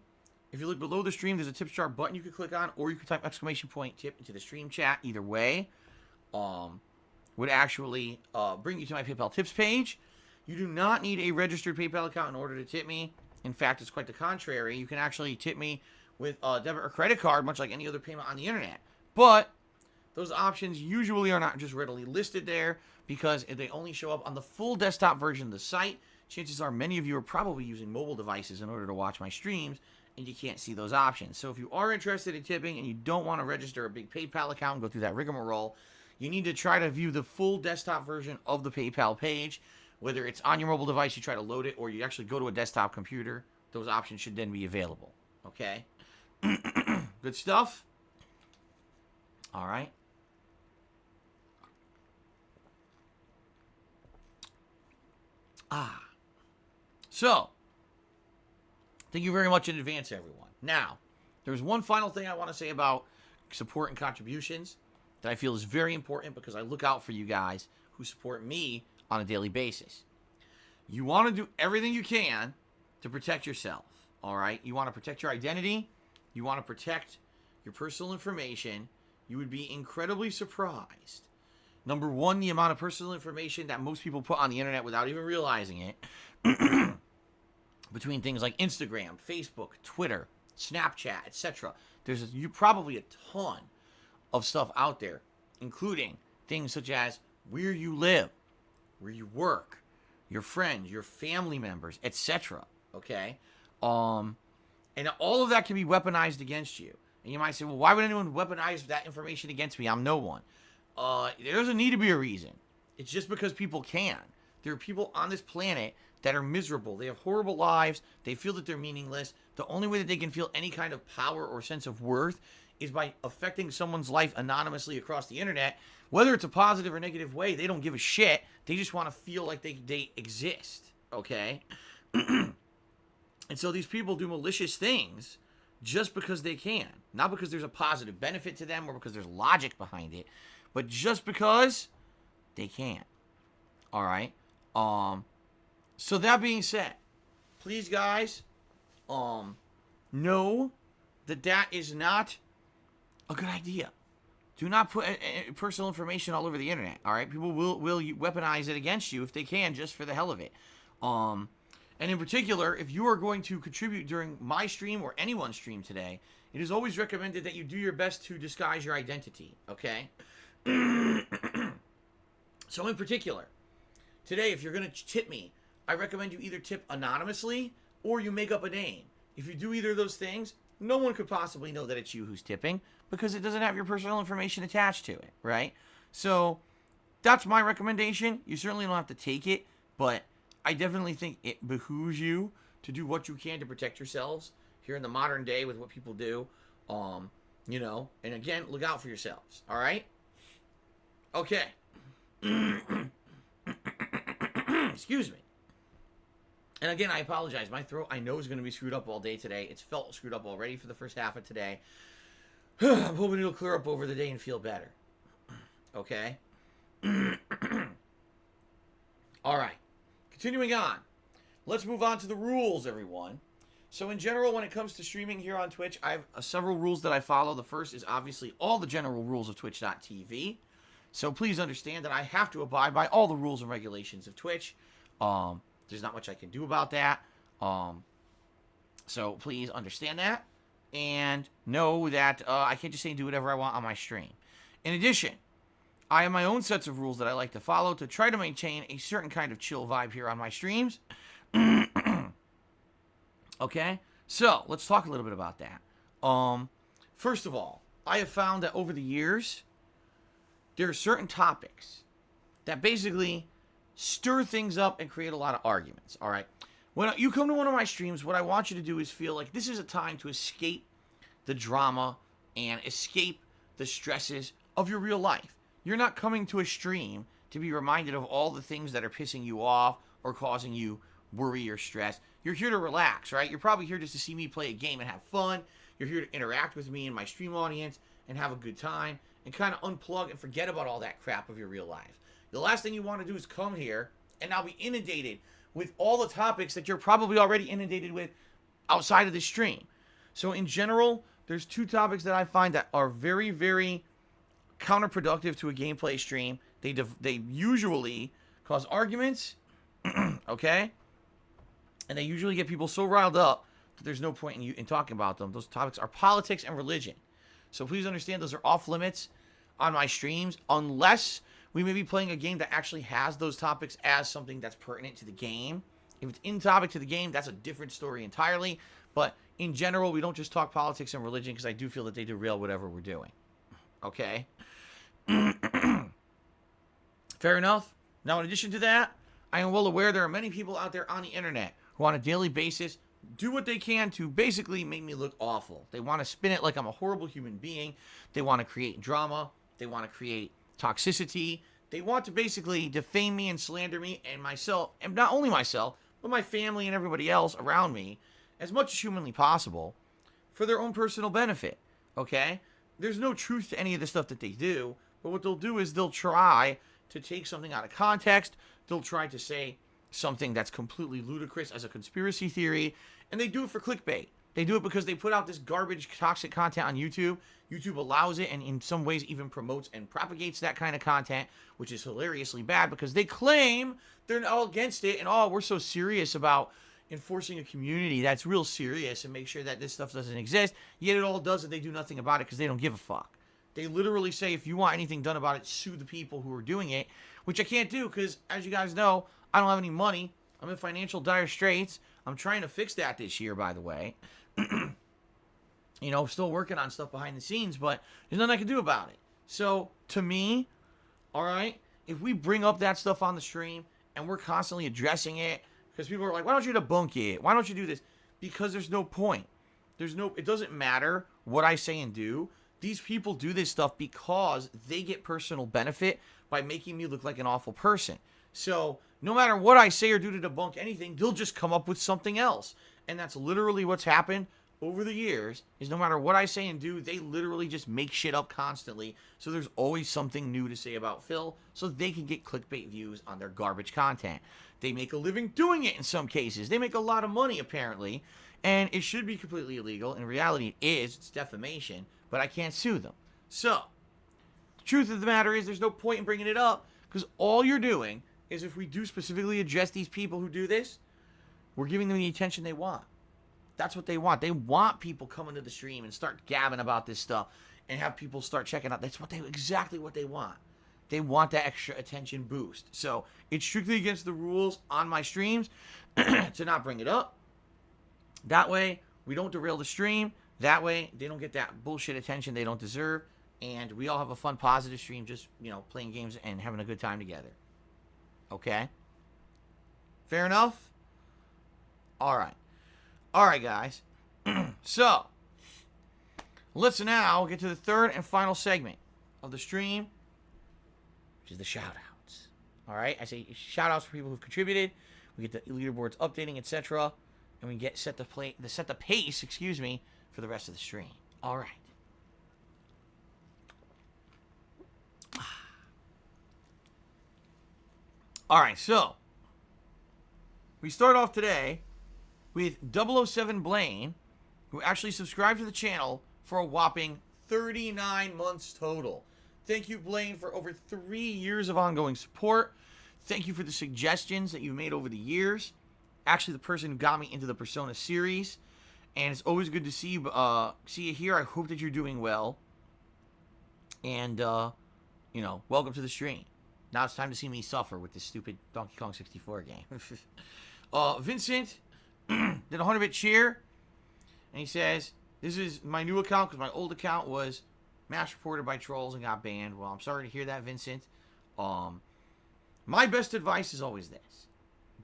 S1: if you look below the stream, there's a tip jar button you can click on, or you can type !tip into the stream chat. Either way, would actually bring you to my PayPal tips page. You do not need a registered PayPal account in order to tip me. In fact, it's quite the contrary. You can actually tip me with a debit or credit card, much like any other payment on the internet. But those options usually are not just readily listed there, because if they only show up on the full desktop version of the site, chances are many of you are probably using mobile devices in order to watch my streams, and you can't see those options. So if you are interested in tipping and you don't want to register a big PayPal account and go through that rigmarole, you need to try to view the full desktop version of the PayPal page. Whether it's on your mobile device, you try to load it, or you actually go to a desktop computer, those options should then be available. Okay? Good stuff? All right. So, thank you very much in advance, everyone. Now, there's one final thing I want to say about support and contributions that I feel is very important, because I look out for you guys who support me on a daily basis. You want to do everything you can to protect yourself, all right? You want to protect your identity. You want to protect your personal information. You would be incredibly surprised. Number one, the amount of personal information that most people put on the internet without even realizing it. Between things like Instagram, Facebook, Twitter, Snapchat, etc. There's probably a ton of stuff out there, including things such as where you live, where you work, your friends, your family members, etc. Okay? And all of that can be weaponized against you. And you might say, well, why would anyone weaponize that information against me? I'm no one. There doesn't need to be a reason. It's just because people can. There are people on this planet that are miserable. They have horrible lives. They feel that they're meaningless. The only way that they can feel any kind of power or sense of worth is by affecting someone's life anonymously across the internet. Whether it's a positive or negative way, they don't give a shit. They just want to feel like they exist. Okay? And so these people do malicious things just because they can. Not because there's a positive benefit to them or because there's logic behind it, but just because they can. All right? So that being said, please, guys, know that that is not a good idea. Do not put personal information all over the internet, all right? People will weaponize it against you if they can, just for the hell of it. And in particular, if you are going to contribute during my stream or anyone's stream today, it is always recommended that you do your best to disguise your identity, okay? So in particular, today, if you're going to tip me, I recommend you either tip anonymously or you make up a name. If you do either of those things, no one could possibly know that it's you who's tipping because it doesn't have your personal information attached to it, right? So that's my recommendation. You certainly don't have to take it, but I definitely think it behooves you to do what you can to protect yourselves here in the modern day with what people do. You know, and again, look out for yourselves, all right? Okay. Excuse me. And again, I apologize. My throat, I know, is going to be screwed up all day today. It's felt screwed up already for the first half of today. I'm hoping it'll clear up over the day and feel better. Okay? All right. Continuing on. Let's move on to the rules, everyone. So in general, when it comes to streaming here on Twitch, I have several rules that I follow. The first is obviously all the general rules of Twitch.tv. So please understand that I have to abide by all the rules and regulations of Twitch. There's not much I can do about that. So please understand that. And know that I can't just say do whatever I want on my stream. In addition, I have my own sets of rules that I like to follow to try to maintain a certain kind of chill vibe here on my streams. Okay? So, let's talk a little bit about that. First of all, I have found that over the years, there are certain topics that basically stir things up and create a lot of arguments, all right? When you come to one of my streams, what I want you to do is feel like this is a time to escape the drama and escape the stresses of your real life. You're not coming to a stream to be reminded of all the things that are pissing you off or causing you worry or stress. you're here to relax, right? You're probably here just to see me play a game and have fun. You're here to interact with me and my stream audience and have a good time and kind of unplug and forget about all that crap of your real life. The last thing you want to do is come here and now be inundated with all the topics that you're probably already inundated with outside of the stream. So in general, there's two topics that I find that are very, very counterproductive to a gameplay stream. They usually cause arguments, okay? And they usually get people so riled up that there's no point in talking about them. Those topics are politics and religion. So please understand those are off limits on my streams unless we may be playing a game that actually has those topics as something that's pertinent to the game. If it's in topic to the game, that's a different story entirely. But in general, we don't just talk politics and religion because I do feel that they derail whatever we're doing. Okay? Fair enough. Now, in addition to that, I am well aware there are many people out there on the internet who on a daily basis do what they can to basically make me look awful. They want to spin it like I'm a horrible human being. They want to create drama. They want to create toxicity. They want to basically defame me and slander me and myself, and not only myself, but my family and everybody else around me as much as humanly possible for their own personal benefit, okay? There's no truth to any of the stuff that they do, but what they'll do is they'll try to take something out of context. They'll try to say something that's completely ludicrous as a conspiracy theory, and they do it for clickbait. They do it because they put out this garbage, toxic content on YouTube. YouTube allows it and in some ways even promotes and propagates that kind of content, which is hilariously bad because they claim they're all against it and, oh, we're so serious about enforcing a community that's real serious and make sure that this stuff doesn't exist. Yet it all does and they do nothing about it because they don't give a fuck. They literally say if you want anything done about it, sue the people who are doing it, which I can't do because, as you guys know, I don't have any money. I'm in financial dire straits. I'm trying to fix that this year, by the way. You know, still working on stuff behind the scenes, but there's nothing I can do about it. So, to me, all right, if we bring up that stuff on the stream and we're constantly addressing it, because people are like, why don't you debunk it? Why don't you do this? Because there's no point. It doesn't matter what I say and do. These people do this stuff because they get personal benefit by making me look like an awful person. So, no matter what I say or do to debunk anything, they'll just come up with something else. And that's literally what's happened over the years, is no matter what I say and do, they literally just make shit up constantly. So there's always something new to say about Phil, so they can get clickbait views on their garbage content. They make a living doing it in some cases. They make a lot of money, apparently, and it should be completely illegal. In reality, it is. It's defamation, but I can't sue them. So, the truth of the matter is there's no point in bringing it up, because all you're doing is, if we do specifically address these people who do this, we're giving them the attention they want. That's what they want. They want people coming to the stream and start gabbing about this stuff and have people start checking out. That's exactly what they want. They want that extra attention boost. So it's strictly against the rules on my streams to not bring it up. That way, we don't derail the stream. That way, they don't get that bullshit attention they don't deserve. And we all have a fun, positive stream, just, you know, playing games and having a good time together. Okay? Fair enough? All right. All right, guys. So, let's now get to the third and final segment of the stream, which is the shoutouts. All right? I say shoutouts for people who've contributed. We get the leaderboards updating, etc. And we get set the pace, for the rest of the stream. All right. All right, so we start off today with 007 Blaine, who actually subscribed to the channel for a whopping 39 months total. Thank you, Blaine, for over 3 years of ongoing support. Thank you for the suggestions that you've made over the years. Actually, the person who got me into the Persona series. And it's always good to see you here. I hope that you're doing well. And, you know, welcome to the stream. Now it's time to see me suffer with this stupid Donkey Kong 64 game. Vincent did a 100-bit cheer, and he says, this is my new account because my old account was mass reported by trolls and got banned. Well, I'm sorry to hear that, Vincent. My best advice is always this.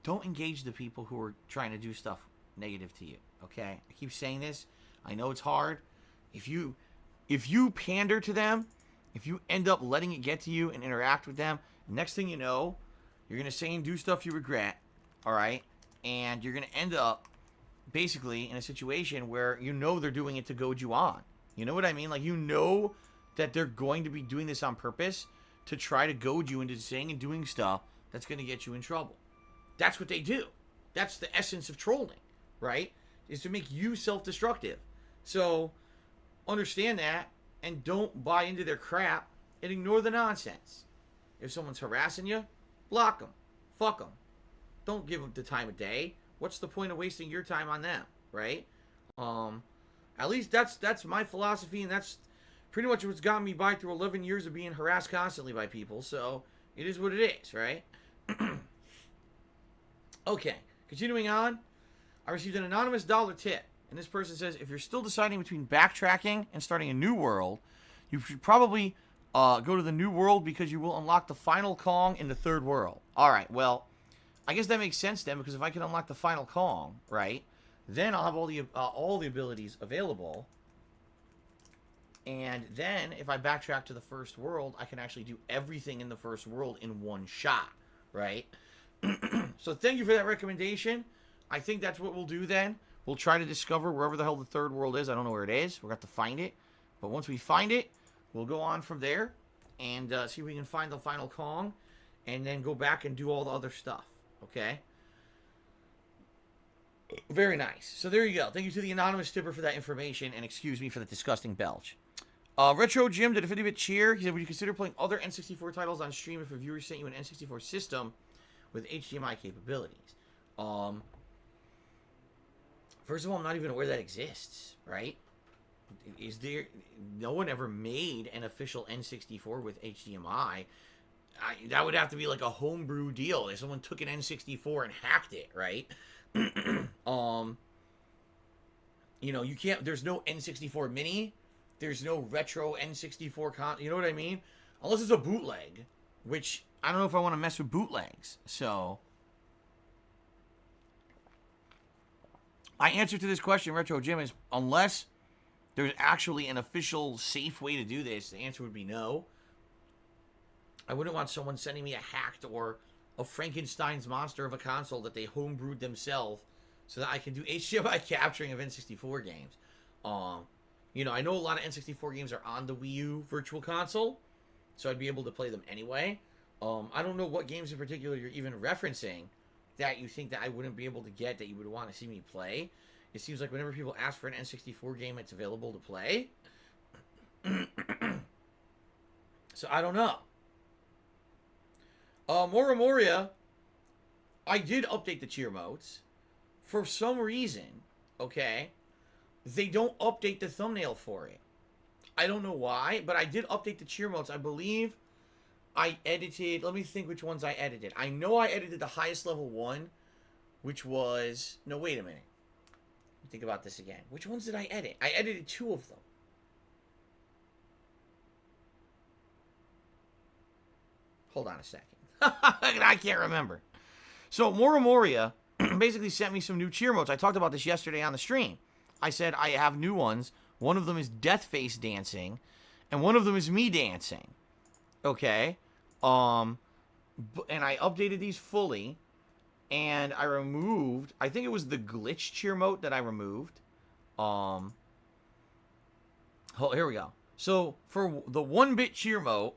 S1: Don't engage the people who are trying to do stuff negative to you, okay? I keep saying this. I know it's hard. If you pander to them, if you end up letting it get to you and interact with them, next thing you know, you're going to say and do stuff you regret, all right? And you're going to end up basically in a situation where you know they're doing it to goad you on. You know what I mean? Like, you know that they're going to be doing this on purpose to try to goad you into saying and doing stuff that's going to get you in trouble. That's what they do. That's the essence of trolling, right? Is to make you self-destructive. So, understand that and don't buy into their crap and ignore the nonsense. If someone's harassing you, block them. Fuck them. Don't give them the time of day. What's the point of wasting your time on them, right? At least that's my philosophy, and that's pretty much what's gotten me by through 11 years of being harassed constantly by people. So it is what it is, right? Okay, continuing on. I received an anonymous dollar tip, and this person says, if you're still deciding between backtracking and starting a new world, you should probably go to the new world because you will unlock the final Kong in the third world. All right, well, I guess that makes sense then, because if I can unlock the final Kong, right, then I'll have all the abilities available. And then, if I backtrack to the first world, I can actually do everything in the first world in one shot, right? So thank you for that recommendation. I think that's what we'll do then. We'll try to discover wherever the hell the third world is. I don't know where it is. We're going to have to find it. But once we find it, we'll go on from there and see if we can find the final Kong and then go back and do all the other stuff, okay? Very nice. So there you go. Thank you to the anonymous tipper for that information, and excuse me for the disgusting belch. Retro Jim did a 50-bit cheer. He said, would you consider playing other N64 titles on stream if a viewer sent you an N64 system with HDMI capabilities? First of all, I'm not even aware that exists, right? Is there... No one ever made an official N64 with HDMI. That would have to be like a homebrew deal. If someone took an N64 and hacked it, right? You know, you can't... There's no N64 Mini. There's no retro N64 you know what I mean? Unless it's a bootleg, which I don't know if I want to mess with bootlegs. So, my answer to this question, Retro Jim, is unless there's actually an official safe way to do this, the answer would be no. I wouldn't want someone sending me a hacked or a Frankenstein's monster of a console that they homebrewed themselves so that I can do HDMI capturing of N64 games. You know, I know a lot of N64 games are on the Wii U Virtual Console, so I'd be able to play them anyway. I don't know what games in particular you're even referencing that you think that I wouldn't be able to get that you would want to see me play. It seems like whenever people ask for an N64 game, it's available to play. So I don't know. Mora Moria, I did update the cheer modes. For some reason, okay, they don't update the thumbnail for it. I don't know why, but I did update the cheer modes. I believe I edited... Let me think which ones I edited. I know I edited the highest level one, which was... No, wait a minute. Let me think about this again. Which ones did I edit? I edited 2 of them. Hold on a second. I can't remember. So, Mora Moria basically sent me some new cheer modes. I talked about this yesterday on the stream. I said I have new ones. One of them is Death Face dancing, and one of them is me dancing. Okay? And I updated these fully, and I removed... I think it was the glitch cheer mode that I removed. Oh, here we go. So, for the 1-bit cheer mode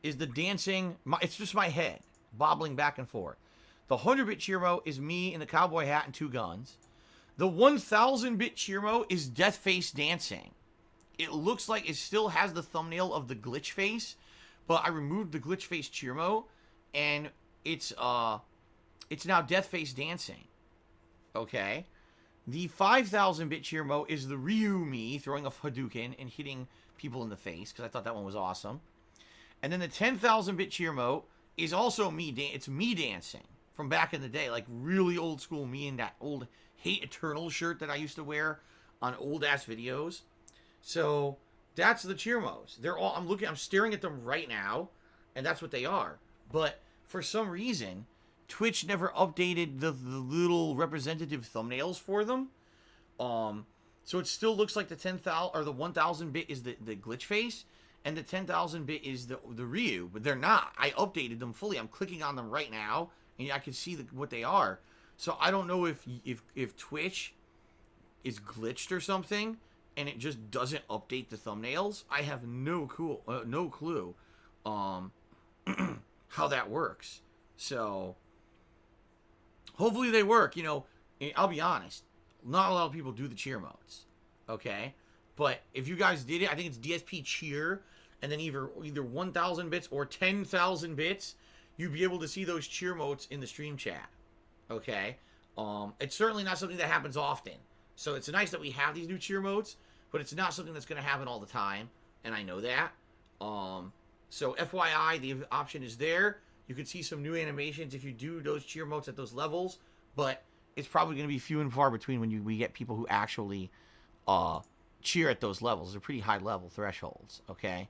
S1: is the dancing... It's just my head bobbling back and forth. The 100-bit cheer mode is me in the cowboy hat and 2 guns. The 1000-bit cheer mode is Death Face dancing. It looks like it still has the thumbnail of the glitch face, but I removed the glitch face cheer mode, and it's now Death Face dancing. Okay? The 5000-bit cheer mode is the Ryu me throwing a Hadouken and hitting people in the face, because I thought that one was awesome. And then the 10,000-bit cheer mode is also me. It's me dancing from back in the day, like really old school me in that old Hate Eternal shirt that I used to wear on old ass videos. So that's the cheer modes. They're all... I'm staring at them right now, and that's what they are. But for some reason, Twitch never updated the little representative thumbnails for them. So it still looks like the 10,000 or the 1000-bit is the glitch face, and the 10,000-bit is the Ryu, but they're not. I updated them fully. I'm clicking on them right now, and I can see what they are. So I don't know if Twitch is glitched or something, and it just doesn't update the thumbnails. I have no clue how that works. So hopefully they work. You know, I'll be honest, not a lot of people do the cheer modes, okay? But if you guys did it, I think it's DSP cheer, and then either 1,000 bits or 10,000 bits, you'd be able to see those cheer modes in the stream chat, okay? It's certainly not something that happens often. So it's nice that we have these new cheer modes, but it's not something that's going to happen all the time, and I know that. So FYI, the option is there. You can see some new animations if you do those cheer modes at those levels, but it's probably going to be few and far between when we get people who actually cheer at those levels. They're pretty high level thresholds, okay?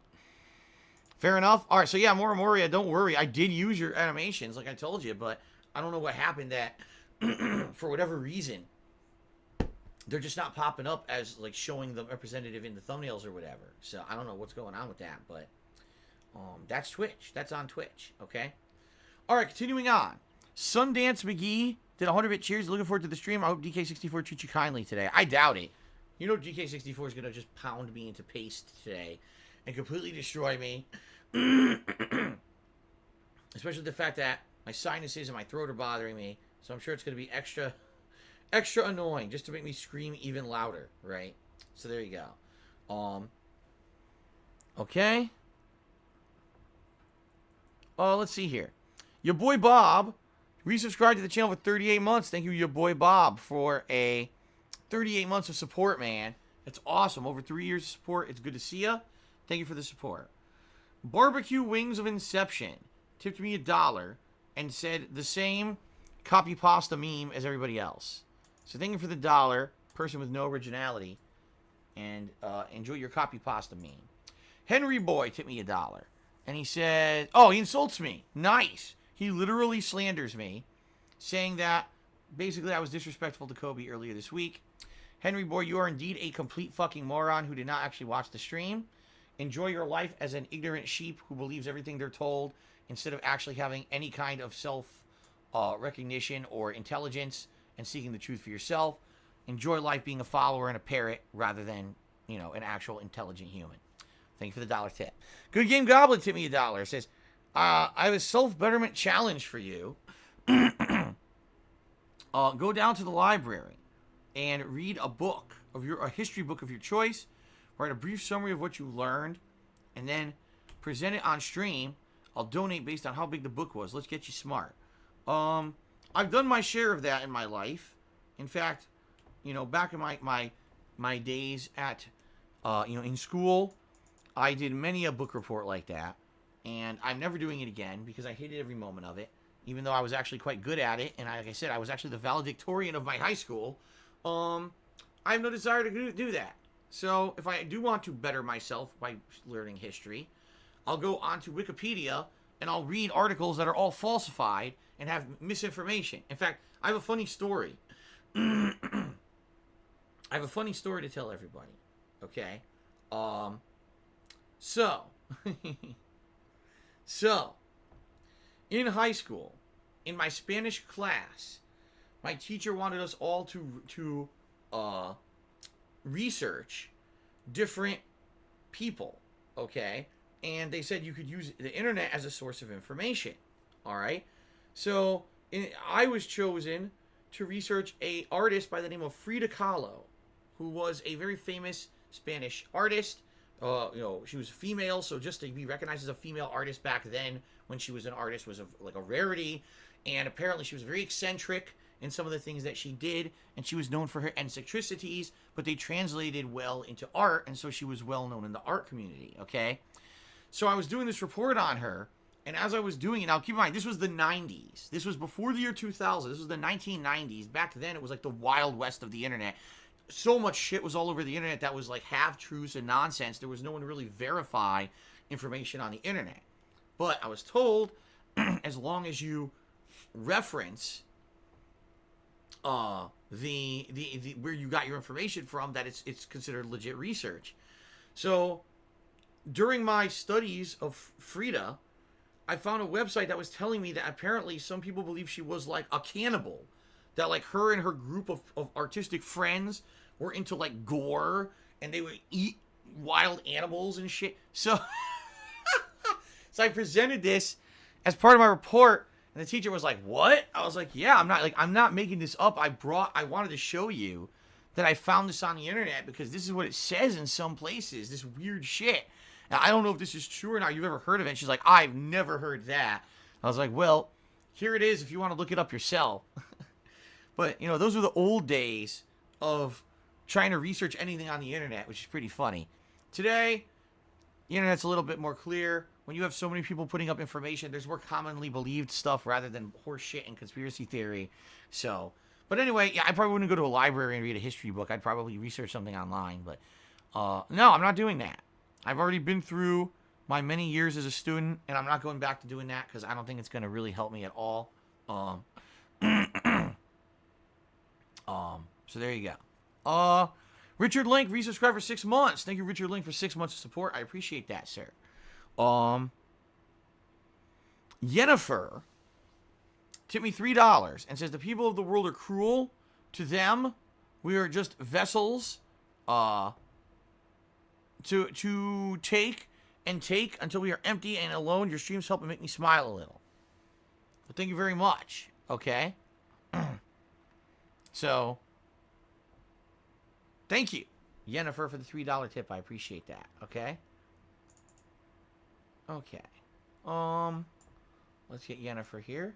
S1: Fair enough. All right, so yeah, Moria, don't worry. I did use your animations, like I told you, but I don't know what happened that, for whatever reason, they're just not popping up as, like, showing the representative in the thumbnails or whatever. So I don't know what's going on with that, but that's Twitch. That's on Twitch, okay? All right, continuing on. Sundance McGee did 100-bit cheers. Looking forward to the stream. I hope DK64 treats you kindly today. I doubt it. You know DK64 is going to just pound me into paste today and completely destroy me. Especially the fact that my sinuses and my throat are bothering me. So I'm sure it's going to be extra annoying just to make me scream even louder, right? So there you go. Okay. Let's see here. Your boy Bob resubscribed to the channel for 38 months. Thank you, your boy Bob, for a 38 months of support, man. That's awesome. Over 3 years of support. It's good to see you. Thank you for the support. Barbecue Wings of Inception tipped me $1 and said the same copy pasta meme as everybody else. So thank you for the $1, person with no originality, and enjoy your copy pasta meme. Henry Boy tipped me $1, and he said, oh, he insults me. Nice. He literally slanders me, saying that basically I was disrespectful to Kobe earlier this week. Henry Boy, you are indeed a complete fucking moron who did not actually watch the stream. Enjoy your life as an ignorant sheep who believes everything they're told instead of actually having any kind of self-recognition or intelligence and seeking the truth for yourself. Enjoy life being a follower and a parrot rather than, you know, an actual intelligent human. Thank you for the $1 tip. Good Game Goblin tipped me $1. Says, I have a self-betterment challenge for you. Go down to the library and read a history book of your choice. Write a brief summary of what you learned, and then present it on stream. I'll donate based on how big the book was. Let's get you smart. I've done my share of that in my life. In fact, you know, back in my days at, in school, I did many a book report like that, and I'm never doing it again because I hated every moment of it, even though I was actually quite good at it, and like I said, I was actually the valedictorian of my high school. I have no desire to do that. So if I do want to better myself by learning history, I'll go onto Wikipedia and I'll read articles that are all falsified and have misinformation. In fact, I have a funny story. I have a funny story to tell everybody. Okay? So, in high school, in my Spanish class, my teacher wanted us all to research different people, okay? And they said you could use the internet as a source of information, all right? So I was chosen to research a artist by the name of Frida Kahlo, who was a very famous Spanish artist. She was female, so just to be recognized as a female artist back then when she was an artist was like a rarity. And apparently she was very eccentric in some of the things that she did, and she was known for her eccentricities, but they translated well into art, and so she was well known in the art community, okay? So I was doing this report on her, and as I was doing it, now keep in mind, this was the 90s. This was before the year 2000. This was the 1990s. Back then, it was like the Wild West of the internet. So much shit was all over the internet that was like half-truths and nonsense. There was no one to really verify information on the internet. But I was told, as long as you reference the where you got your information from, that it's considered legit research. So during my studies of Frida, I found a website that was telling me that apparently some people believe she was like a cannibal, that like her and her group of artistic friends were into like gore and they would eat wild animals and shit. So, so I presented this as part of my report, and the teacher was like, "What?" I was like, "Yeah, I'm not making this up. I wanted to show you that I found this on the internet because this is what it says in some places. This weird shit. Now, I don't know if this is true or not. You've ever heard of it?" And she's like, "I've never heard that." I was like, "Well, here it is if you want to look it up yourself." But, you know, those were the old days of trying to research anything on the internet, which is pretty funny. Today, the internet's a little bit more clear. When you have so many people putting up information, there's more commonly believed stuff rather than horse shit and conspiracy theory. So, but anyway, yeah, I probably wouldn't go to a library and read a history book. I'd probably research something online. But, no, I'm not doing that. I've already been through my many years as a student, and I'm not going back to doing that because I don't think it's going to really help me at all. So there you go. Richard Link resubscribed for 6 months. Thank you, Richard Link, for 6 months of support. I appreciate that, sir. Yennefer tipped me $3 and says the people of the world are cruel. To them, we are just vessels to take and take until we are empty and alone. Your streams help and make me smile a little. Well, thank you very much. Okay. So, thank you, Yennefer, for the $3 tip. I appreciate that. Okay. Okay. Let's get Yennefer here.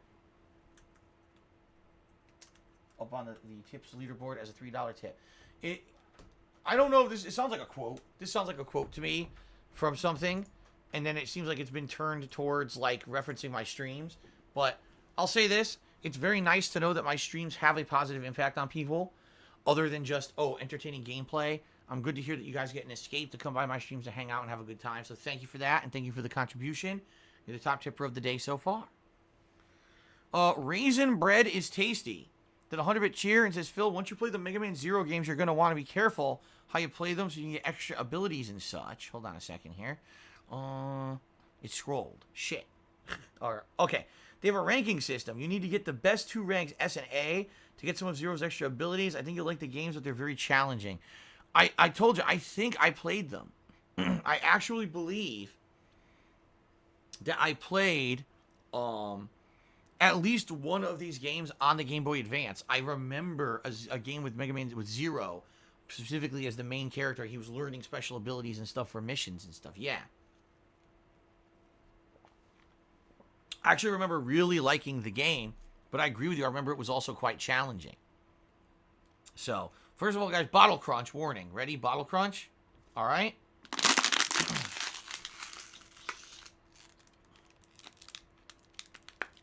S1: Up on the tips leaderboard as a $3 tip. I don't know if this... It sounds like a quote. This sounds like a quote to me from something. And then it seems like it's been turned towards, like, referencing my streams. But I'll say this. It's very nice to know that my streams have a positive impact on people. Other than just, entertaining gameplay. I'm good to hear that you guys get an escape to come by my streams to hang out and have a good time. So thank you for that. And thank you for the contribution. You're the top tipper of the day so far. Raisin bread is tasty. Did a 100-bit cheer and says, Phil, once you play the Mega Man Zero games, you're going to want to be careful how you play them so you can get extra abilities and such. Hold on a second here. It scrolled. Shit. Okay. They have a ranking system. You need to get the best 2 ranks, S and A, to get some of Zero's extra abilities. I think you'll like the games, but they're very challenging. I told you, I think I played them. I actually believe that I played at least one of these games on the Game Boy Advance. I remember a game with Mega Man with Zero, specifically as the main character. He was learning special abilities and stuff for missions and stuff. Yeah. I actually remember really liking the game, but I agree with you. I remember it was also quite challenging. So, first of all, guys, Bottle Crunch warning. Ready? Bottle Crunch? All right.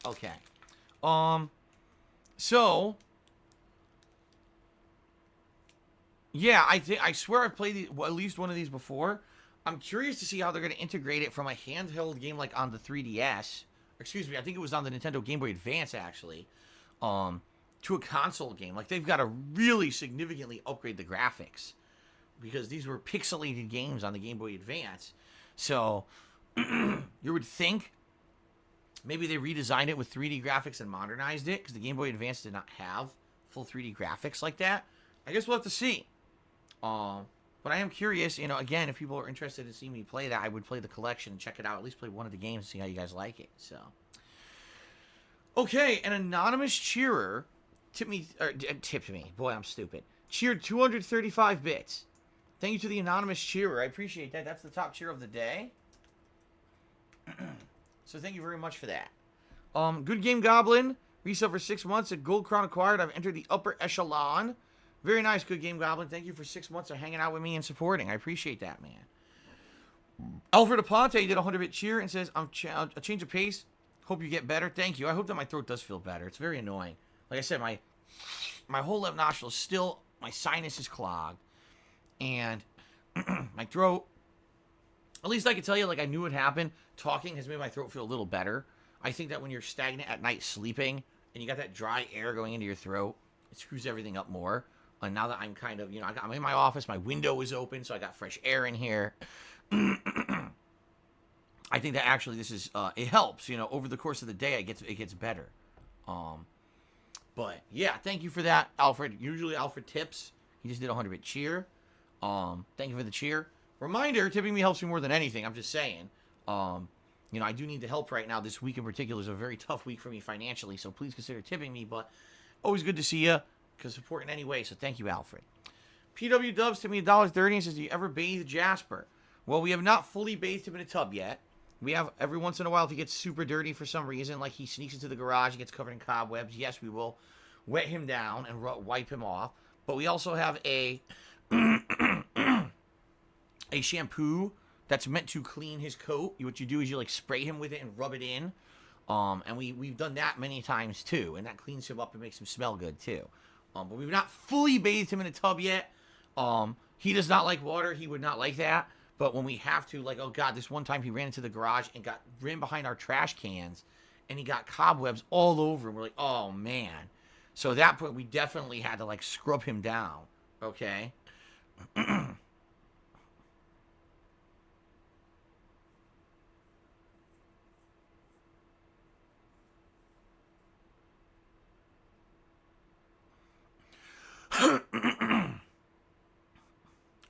S1: Okay. So, yeah, I swear I've played at least one of these before. I'm curious to see how they're going to integrate it from a handheld game like on the 3DS. Excuse me, I think it was on the Nintendo Game Boy Advance, actually, to a console game. Like, they've got to really significantly upgrade the graphics because these were pixelated games on the Game Boy Advance. So, you would think maybe they redesigned it with 3D graphics and modernized it because the Game Boy Advance did not have full 3D graphics like that. I guess we'll have to see. But I am curious, again, if people are interested in seeing me play that, I would play the collection and check it out. At least play one of the games and see how you guys like it. So, okay, an anonymous cheerer tipped me. Boy, I'm stupid. Cheered 235 bits. Thank you to the anonymous cheerer. I appreciate that. That's the top cheer of the day. So thank you very much for that. Good Game Goblin. Resale for 6 months. At Gold Crown acquired. I've entered the upper echelon. Very nice, Good Game Goblin. Thank you for 6 months of hanging out with me and supporting. I appreciate that, man. Alfred Aponte did a 100-bit cheer and says, a change of pace. Hope you get better. Thank you. I hope that my throat does feel better. It's very annoying. Like I said, my whole left nostril is still, my sinus is clogged. And my throat, at least I can tell you, like I knew it happened. Talking has made my throat feel a little better. I think that when you're stagnant at night sleeping and you got that dry air going into your throat, it screws everything up more. And now that I'm kind of, I'm in my office, my window is open, so I got fresh air in here. I think that actually this is, it helps, over the course of the day, it gets better. But yeah, thank you for that, Alfred. Usually Alfred tips He just did a 100-bit cheer. Thank you for the cheer. Reminder, tipping me helps me more than anything. I'm just saying. You know, I do need the help right now. This week in particular is a very tough week for me financially, so please consider tipping me. But always good to see you, because support in any way. So thank you, Alfred. PW Dubs tipped me $1.30 and says, do you ever bathe Jasper? Well, we have not fully bathed him in a tub yet. We have every once in a while, if he gets super dirty for some reason, like he sneaks into the garage and gets covered in cobwebs, yes, we will wet him down and wipe him off. But we also have a a shampoo that's meant to clean his coat. What you do is you like spray him with it and rub it in. And we've done that many times too, and that cleans him up and makes him smell good too. But we've not fully bathed him in a tub yet. He does not like water. He would not like that. But when we have to, like, oh God, this one time he ran into the garage and ran behind our trash cans, and he got cobwebs all over him. We're like, oh man. So at that point, we definitely had to like scrub him down. Okay.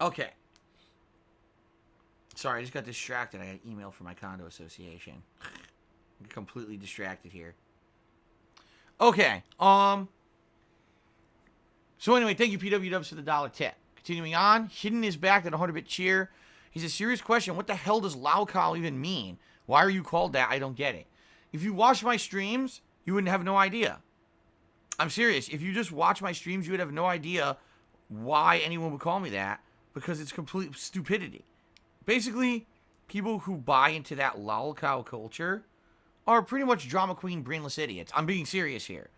S1: Okay. Sorry, I just got distracted. I got an email from my condo association. I'm completely distracted here. Okay. So anyway, thank you, PW Dubs, for the $1 tip. Continuing on, Hidden is back at 100-bit cheer. He's a serious question. What the hell does Laucal even mean? Why are you called that? I don't get it. If you watch my streams, you wouldn't have no idea. I'm serious. If you just watch my streams, you would have no idea why anyone would call me that, because it's complete stupidity. Basically, people who buy into that lolcow culture are pretty much drama queen, brainless idiots. I'm being serious here.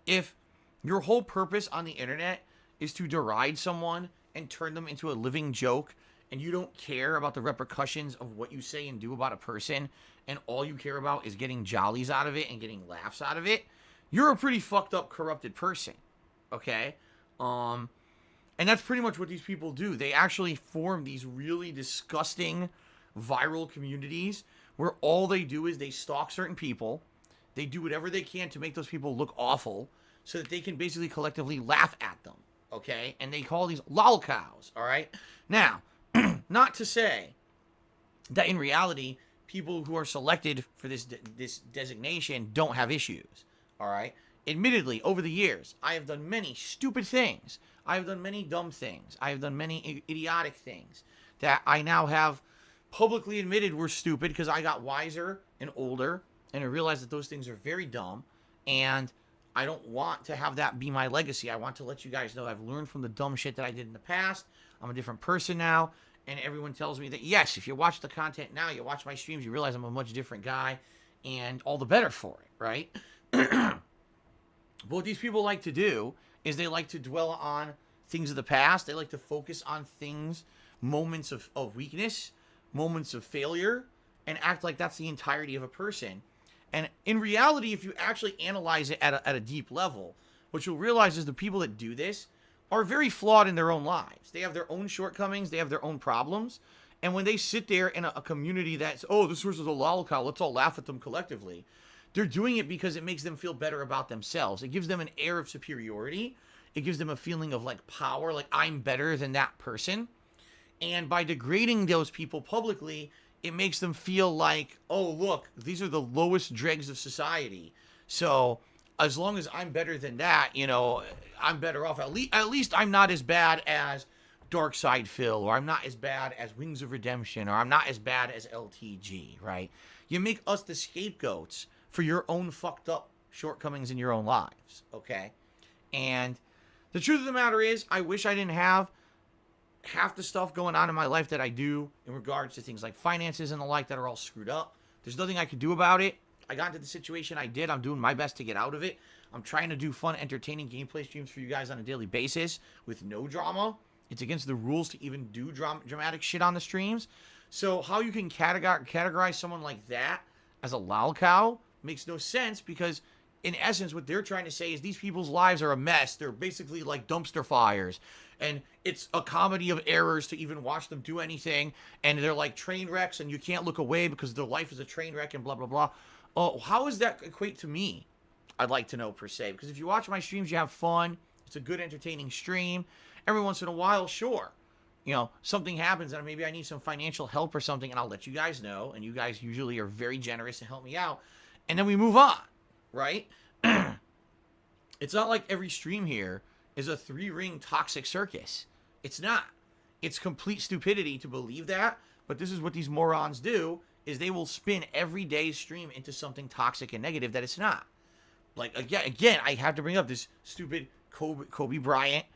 S1: If your whole purpose on the internet is to deride someone and turn them into a living joke, and you don't care about the repercussions of what you say and do about a person, and all you care about is getting jollies out of it and getting laughs out of it, you're a pretty fucked up, corrupted person. Okay? And that's pretty much what these people do. They actually form these really disgusting viral communities where all they do is they stalk certain people. They do whatever they can to make those people look awful so that they can basically collectively laugh at them. Okay? And they call these lolcows. All right? Now, not to say that in reality, people who are selected for this designation don't have issues. All right? Admittedly, over the years, I have done many stupid things. I have done many dumb things. I have done many idiotic things that I now have publicly admitted were stupid because I got wiser and older and I realized that those things are very dumb, and I don't want to have that be my legacy. I want to let you guys know I've learned from the dumb shit that I did in the past. I'm a different person now, and everyone tells me that, yes, if you watch the content now, you watch my streams, you realize I'm a much different guy, and all the better for it, right? But what these people like to do is they like to dwell on things of the past. They like to focus on things, moments of weakness, moments of failure, and act like that's the entirety of a person. And in reality, if you actually analyze it at a deep level, what you'll realize is the people that do this are very flawed in their own lives. They have their own shortcomings. They have their own problems. And when they sit there in a community that's, oh, this person's a lolcow, let's all laugh at them collectively, they're doing it because it makes them feel better about themselves. It gives them an air of superiority. It gives them a feeling of like power, like I'm better than that person. And by degrading those people publicly, it makes them feel like, oh, look, these are the lowest dregs of society. So as long as I'm better than that, you know, I'm better off. At least I'm not as bad as Darkside Phil, or I'm not as bad as Wings of Redemption, or I'm not as bad as LTG, right? You make us the scapegoats for your own fucked up shortcomings in your own lives, okay? And the truth of the matter is, I wish I didn't have half the stuff going on in my life that I do in regards to things like finances and the like that are all screwed up. There's nothing I could do about it. I got into the situation I did. I'm doing my best to get out of it. I'm trying to do fun, entertaining gameplay streams for you guys on a daily basis with no drama. It's against the rules to even do dramatic shit on the streams. So how you can categorize someone like that as a lolcow makes no sense, because in essence what they're trying to say is these people's lives are a mess. They're basically like dumpster fires, and it's a comedy of errors to even watch them do anything, and they're like train wrecks and you can't look away because their life is a train wreck and blah blah blah. Oh, how does that equate to me? I'd like to know, per se, because if you watch my streams, you have fun. It's a good entertaining stream, Every once in a while, sure, something happens and maybe I need some financial help or something, and I'll let you guys know, and you guys usually are very generous to help me out, and then we move on, right? It's not like every stream here is a 3-ring toxic circus. It's not. It's complete stupidity to believe that, but this is what these morons do, is they will spin every day's stream into something toxic and negative that it's not. Like, again, I have to bring up this stupid Kobe Bryant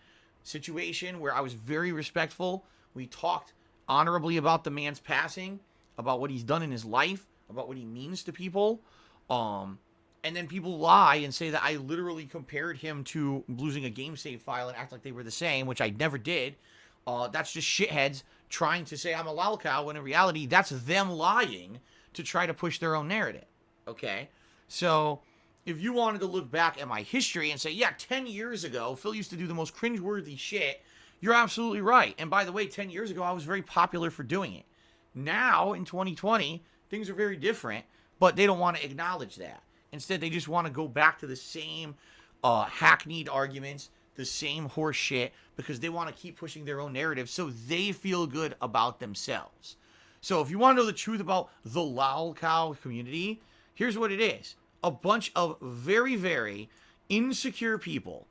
S1: situation where I was very respectful. We talked honorably about the man's passing, about what he's done in his life, about what he means to people. And then people lie and say that I literally compared him to losing a game save file and act like they were the same, which I never did. That's just shitheads trying to say I'm a lolcow, when in reality, that's them lying to try to push their own narrative. Okay? So, if you wanted to look back at my history and say, yeah, 10 years ago, Phil used to do the most cringeworthy shit, you're absolutely right. And by the way, 10 years ago, I was very popular for doing it. Now, in 2020, things are very different, but they don't want to acknowledge that. Instead, they just want to go back to the same hackneyed arguments, the same horse shit, because they want to keep pushing their own narrative so they feel good about themselves. So if you want to know the truth about the lolcow community, here's what it is. A bunch of very, very insecure people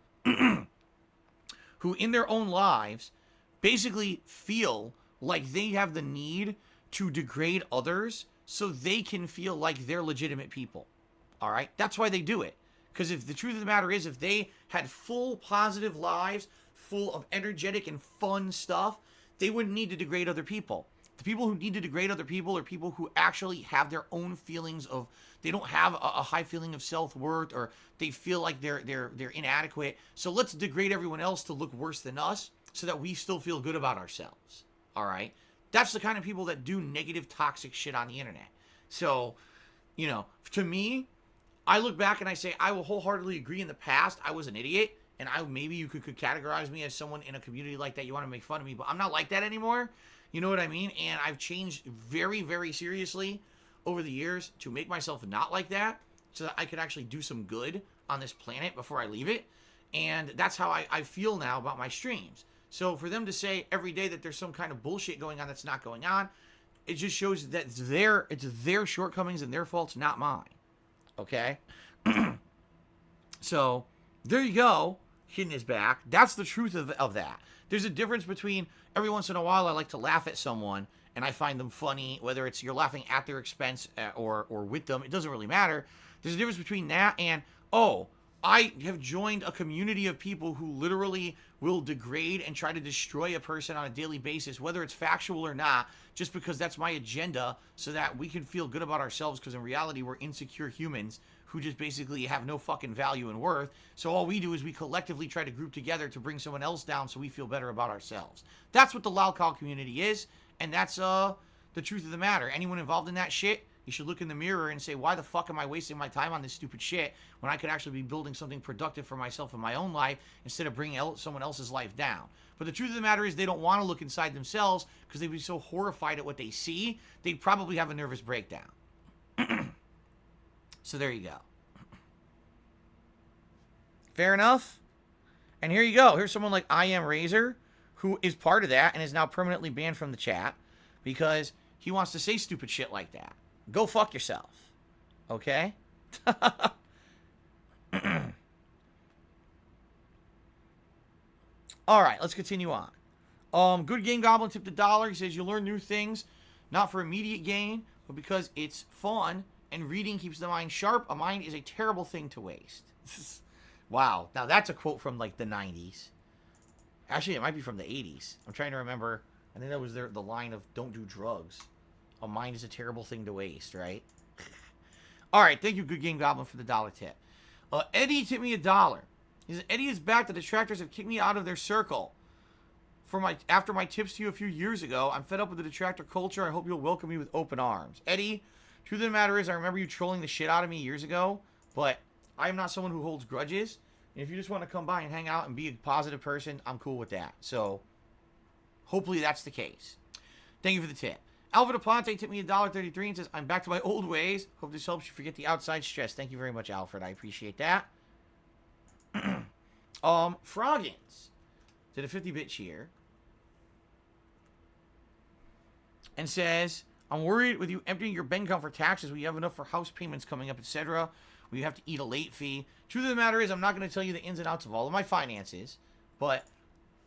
S1: who in their own lives basically feel like they have the need to degrade others so they can feel like they're legitimate people. All right? That's why they do it. Because if the truth of the matter is, if they had full positive lives, full of energetic and fun stuff, they wouldn't need to degrade other people. The people who need to degrade other people are people who actually have their own feelings of, they don't have a high feeling of self-worth, or they feel like they're inadequate. So let's degrade everyone else to look worse than us so that we still feel good about ourselves. All right? That's the kind of people that do negative, toxic shit on the internet. So, to me, I look back and I say, I will wholeheartedly agree in the past I was an idiot, and maybe you could categorize me as someone in a community like that. You want to make fun of me, but I'm not like that anymore. You know what I mean? And I've changed very, very seriously over the years to make myself not like that, so that I could actually do some good on this planet before I leave it. And that's how I feel now about my streams. So for them to say every day that there's some kind of bullshit going on that's not going on, it just shows that it's their shortcomings and their faults, not mine. Okay? So, there you go. Hidden is back. That's the truth of that. There's a difference between, every once in a while I like to laugh at someone and I find them funny, whether it's you're laughing at their expense or with them, it doesn't really matter. There's a difference between that and, I have joined a community of people who literally will degrade and try to destroy a person on a daily basis, whether it's factual or not, just because that's my agenda, so that we can feel good about ourselves, because in reality, we're insecure humans who just basically have no fucking value and worth. So all we do is we collectively try to group together to bring someone else down so we feel better about ourselves. That's what the lolcow community is, and that's the truth of the matter. Anyone involved in that shit, you should look in the mirror and say, why the fuck am I wasting my time on this stupid shit when I could actually be building something productive for myself in my own life instead of bringing someone else's life down? But the truth of the matter is, they don't want to look inside themselves because they'd be so horrified at what they see, they'd probably have a nervous breakdown. So there you go. Fair enough? And here you go. Here's someone like I Am Razor, who is part of that and is now permanently banned from the chat because he wants to say stupid shit like that. Go fuck yourself. Okay? Alright, let's continue on. Good Game Goblin tipped $1. He says, you learn new things, not for immediate gain, but because it's fun, and reading keeps the mind sharp. A mind is a terrible thing to waste. Wow. Now, that's a quote from, like, the 90s. Actually, it might be from the 80s. I'm trying to remember. I think that was the line of, don't do drugs. A mind is a terrible thing to waste, right? Alright, thank you, Good Game Goblin, for the $1 tip. Eddie tipped me $1. He says, Eddie is back. The detractors have kicked me out of their circle. After my tips to you a few years ago, I'm fed up with the detractor culture. I hope you'll welcome me with open arms. Eddie, truth of the matter is, I remember you trolling the shit out of me years ago, but I am not someone who holds grudges. And if you just want to come by and hang out and be a positive person, I'm cool with that. So, hopefully that's the case. Thank you for the tip. Alfred Aponte tipped me $1.33 and says, I'm back to my old ways. Hope this helps you forget the outside stress. Thank you very much, Alfred. I appreciate that. Froggins did a 50-bit cheer and says, I'm worried with you emptying your bank account for taxes. We have enough for house payments coming up, etc. We have to eat a late fee. Truth of the matter is, I'm not going to tell you the ins and outs of all of my finances, but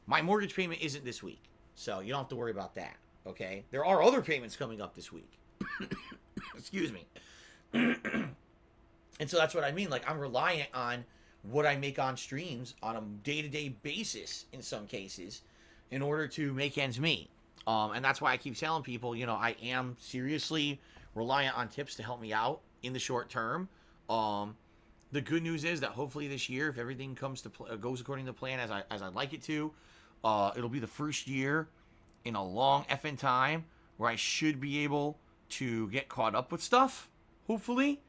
S1: my mortgage payment isn't this week, so you don't have to worry about that, okay? There are other payments coming up this week. Excuse me. And so that's what I mean. Like, I'm reliant on what I make on streams on a day-to-day basis in some cases in order to make ends meet. And that's why I keep telling people, you know, I am seriously reliant on tips to help me out in the short term. The good news is that hopefully this year, if everything comes to goes according to plan as I'd like it to, it'll be the first year in a long effing time where I should be able to get caught up with stuff, hopefully,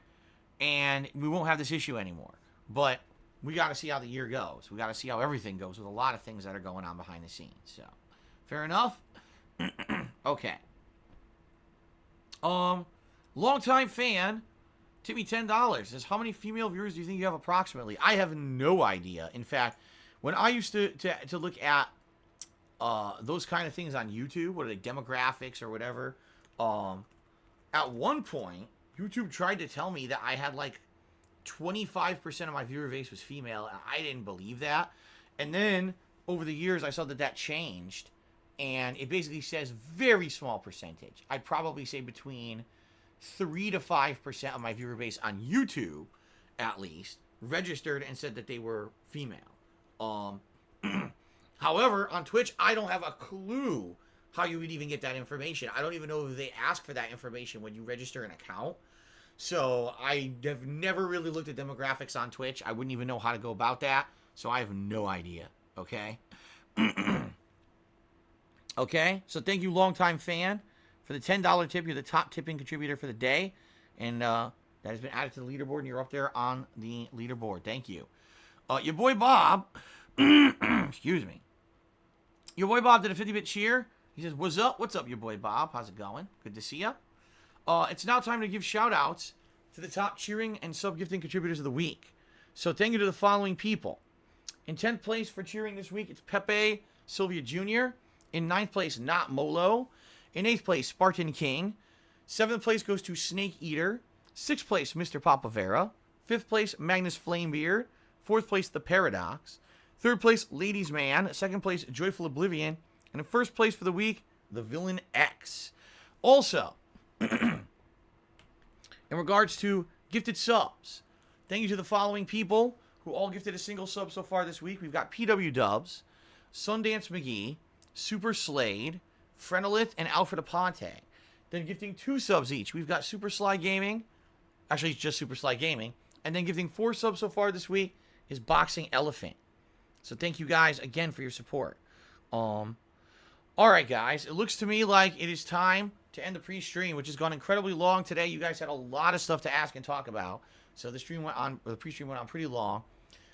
S1: and we won't have this issue anymore. But we got to see how the year goes. We got to see how everything goes with a lot of things that are going on behind the scenes. So, fair enough. Okay. Longtime fan, Timmy $10 says, how many female viewers do you think you have approximately? I have no idea. In fact, when I used to look at those kind of things on YouTube, what are they, demographics or whatever, at one point, YouTube tried to tell me that I had like 25% of my viewer base was female, and I didn't believe that. And then over the years, I saw that changed, and it basically says very small percentage. I'd probably say between 3 to 5% of my viewer base on YouTube, at least, registered and said that they were female. However, on Twitch, I don't have a clue how you would even get that information. I don't even know if they ask for that information when you register an account. So I have never really looked at demographics on Twitch. I wouldn't even know how to go about that. So I have no idea. Okay? Okay? So thank you, longtime fan, for the $10 tip. You're the top tipping contributor for the day. And that has been added to the leaderboard, and you're up there on the leaderboard. Thank you. Your boy Bob, excuse me. Your boy Bob did a 50-bit cheer. He says, what's up? What's up, your boy Bob? How's it going? Good to see ya. It's now time to give shout-outs to the top cheering and sub-gifting contributors of the week. So thank you to the following people. In 10th place for cheering this week, it's Pepe Sylvia Jr. In 9th place, Not Molo. In 8th place, Spartan King. 7th place goes to Snake Eater. 6th place, Mr. Papavera. 5th place, Magnus Flamebeard. 4th place, The Paradox. 3rd place, Ladies Man. 2nd place, Joyful Oblivion. And in 1st place for the week, The Villain X. Also, in regards to gifted subs, thank you to the following people who all gifted a single sub so far this week. We've got PW Dubs, Sundance McGee, Super Slade, Frenolith, and Alfred Aponte. Then gifting 2 subs each. We've got Super Sly Gaming. Actually, it's just Super Sly Gaming. And then gifting 4 subs so far this week is Boxing Elephant. So thank you guys again for your support. Alright guys, it looks to me like it is time to end the pre-stream, which has gone incredibly long today. You guys had a lot of stuff to ask and talk about. So the pre-stream went on pretty long.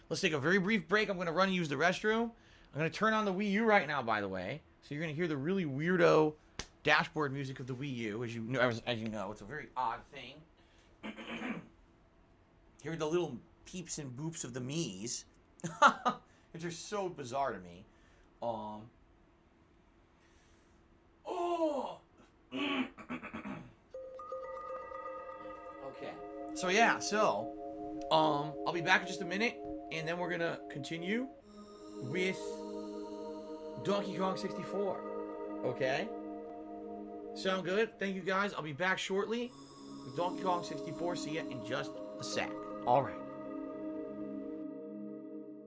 S1: Let's take a very brief break. I'm going to run and use the restroom. I'm going to turn on the Wii U right now, by the way. So you're going to hear the really weirdo dashboard music of the Wii U. As you know, it's a very odd thing. Hear the little peeps and boops of the Miis. Which are so bizarre to me. Okay. So yeah, I'll be back in just a minute, and then we're gonna continue with Donkey Kong 64. Okay? Sound good? Thank you guys. I'll be back shortly with Donkey Kong 64. See ya in just a sec. Alright.